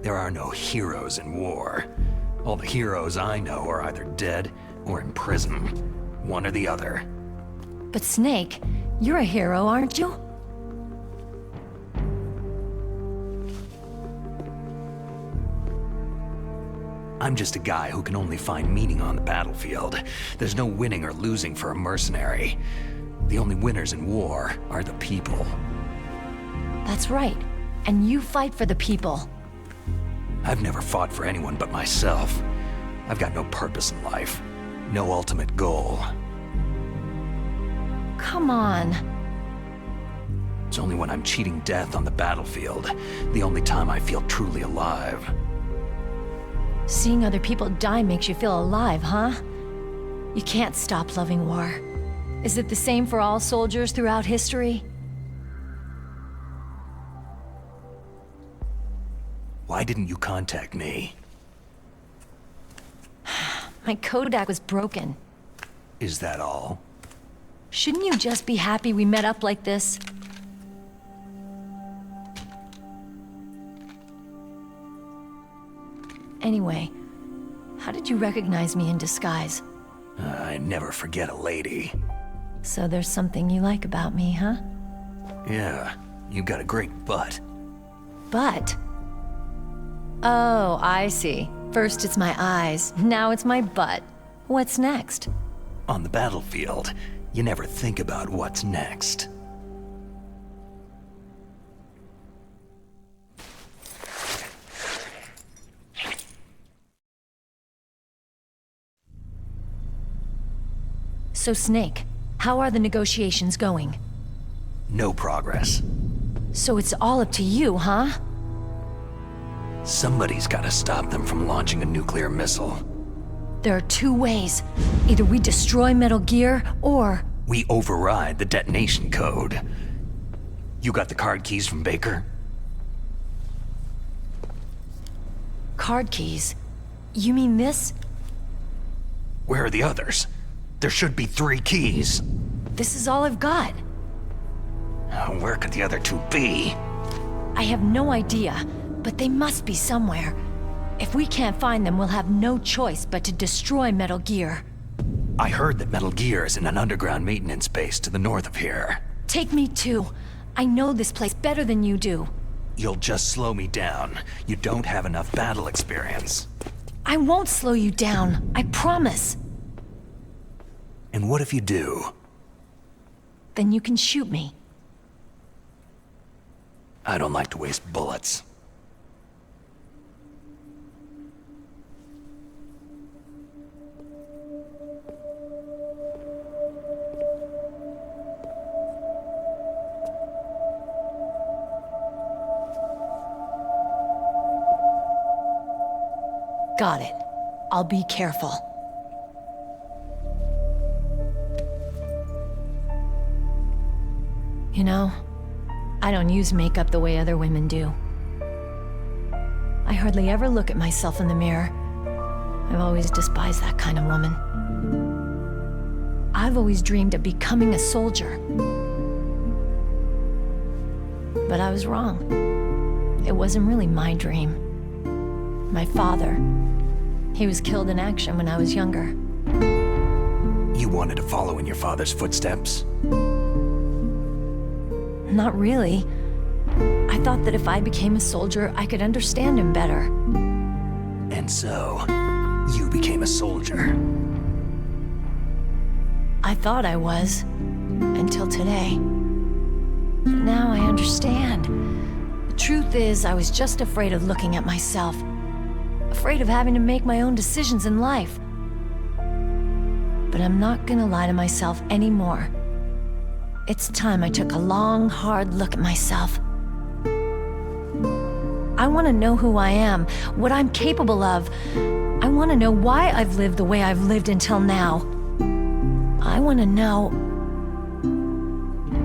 B: There are no heroes in war. All the heroes I know are either dead or in prison. One or the other.
H: But Snake, you're a hero, aren't you?
B: I'm just a guy who can only find meaning on the battlefield. There's no winning or losing for a mercenary. The only winners in war are the people.
H: That's right. And you fight for the people.
B: I've never fought for anyone but myself. I've got no purpose in life. No ultimate goal.
H: Come on.
B: It's only when I'm cheating death on the battlefield, the only time I feel truly alive.
H: Seeing other people die makes you feel alive, huh? You can't stop loving war. Is it the same for all soldiers throughout history?
B: Why didn't you contact me?
H: My Kodak was broken.
B: Is that all?
H: Shouldn't you just be happy we met up like this? Anyway, how did you recognize me in disguise?
B: I never forget a lady.
H: So there's something you like about me, huh?
B: Yeah, you got a great butt.
H: Butt? Oh, I see. First it's my eyes, now it's my butt. What's next?
B: On the battlefield, you never think about what's next.
H: So Snake, how are the negotiations going?
B: No progress.
H: So it's all up to you, huh?
B: Somebody's gotta stop them from launching a nuclear missile.
H: There are two ways. Either we destroy Metal Gear, or...
B: we override the detonation code. You got the card keys from Baker?
H: Card keys? You mean this?
B: Where are the others? There should be 3 keys.
H: This is all I've got.
B: Where could the other 2 be?
H: I have no idea, but they must be somewhere. If we can't find them, we'll have no choice but to destroy Metal Gear.
B: I heard that Metal Gear is in an underground maintenance base to the north of here.
H: Take me too. I know this place better than you do.
B: You'll just slow me down. You don't have enough battle experience.
H: I won't slow you down, I promise.
B: And what if you do?
H: Then you can shoot me.
B: I don't like to waste bullets.
H: Got it. I'll be careful. You know, I don't use makeup the way other women do. I hardly ever look at myself in the mirror. I've always despised that kind of woman. I've always dreamed of becoming a soldier. But I was wrong. It wasn't really my dream. My father, he was killed in action when I was younger.
B: You wanted to follow in your father's footsteps?
H: Not really. I thought that if I became a soldier, I could understand him better.
B: And so, you became a soldier.
H: I thought I was, until today. But now I understand. The truth is, I was just afraid of looking at myself. Afraid of having to make my own decisions in life. But I'm not gonna lie to myself anymore. It's time I took a long, hard look at myself. I want to know who I am, what I'm capable of. I want to know why I've lived the way I've lived until now. I want to know...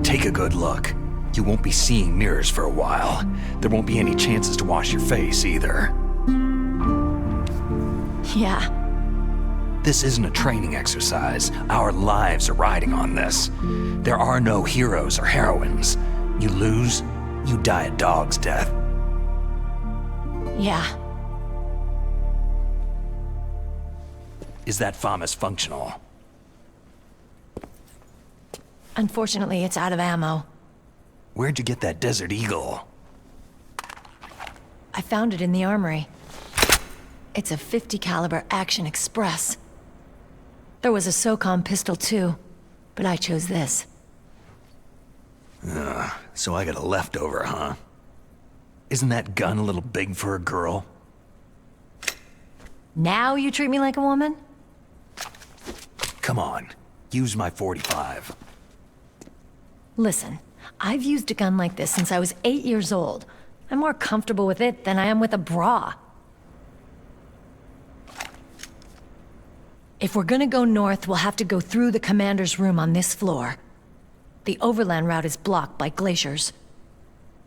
B: Take a good look. You won't be seeing mirrors for a while. There won't be any chances to wash your face, either.
H: Yeah.
B: This isn't a training exercise. Our lives are riding on this. There are no heroes or heroines. You lose, you die a dog's death.
H: Yeah.
B: Is that FAMAS functional?
H: Unfortunately, it's out of ammo.
B: Where'd you get that Desert Eagle?
H: I found it in the armory. It's a .50 caliber Action Express. There was a SOCOM pistol too, but I chose this.
B: So I got a leftover, huh? Isn't that gun a little big for a girl?
H: Now you treat me like a woman?
B: Come on, use my .45.
H: Listen, I've used a gun like this since I was 8 years old. I'm more comfortable with it than I am with a bra. If we're gonna go north, we'll have to go through the commander's room on this floor. The overland route is blocked by glaciers.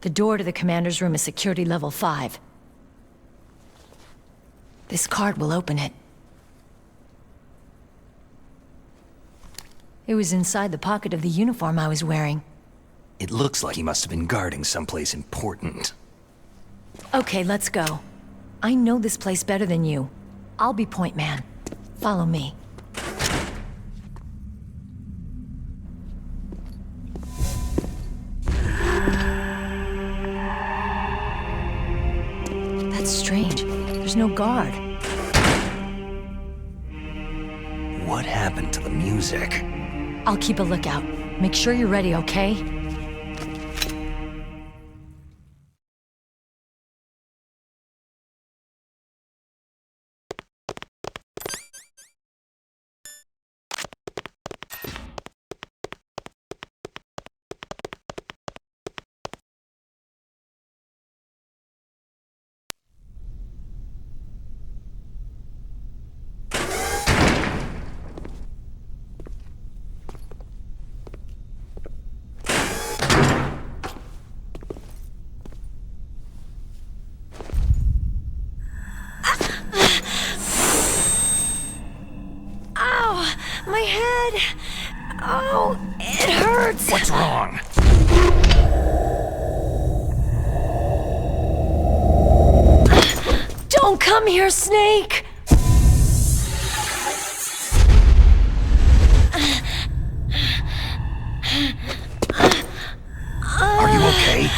H: The door to the commander's room is security level 5. This card will open it. It was inside the pocket of the uniform I was wearing.
B: It looks like he must have been guarding someplace important.
H: Okay, let's go. I know this place better than you. I'll be point man. Follow me. That's strange. There's no guard.
B: What happened to the music?
H: I'll keep a lookout. Make sure you're ready, okay? My head! Oh, it hurts!
B: What's wrong?
H: Don't come here, Snake!
B: Are you okay?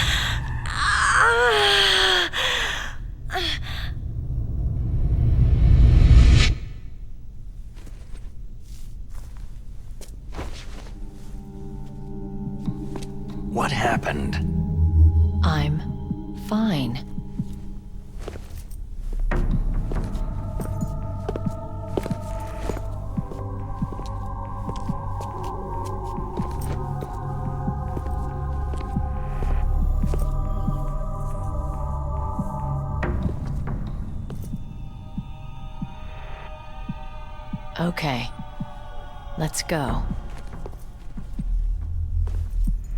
B: What happened?
H: I'm fine. Okay, let's go.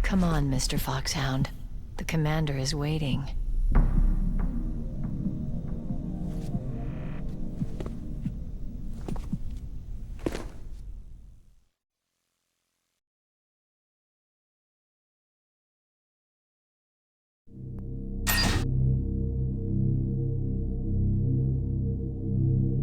H: Come on, Mr. Foxhound. The commander is waiting.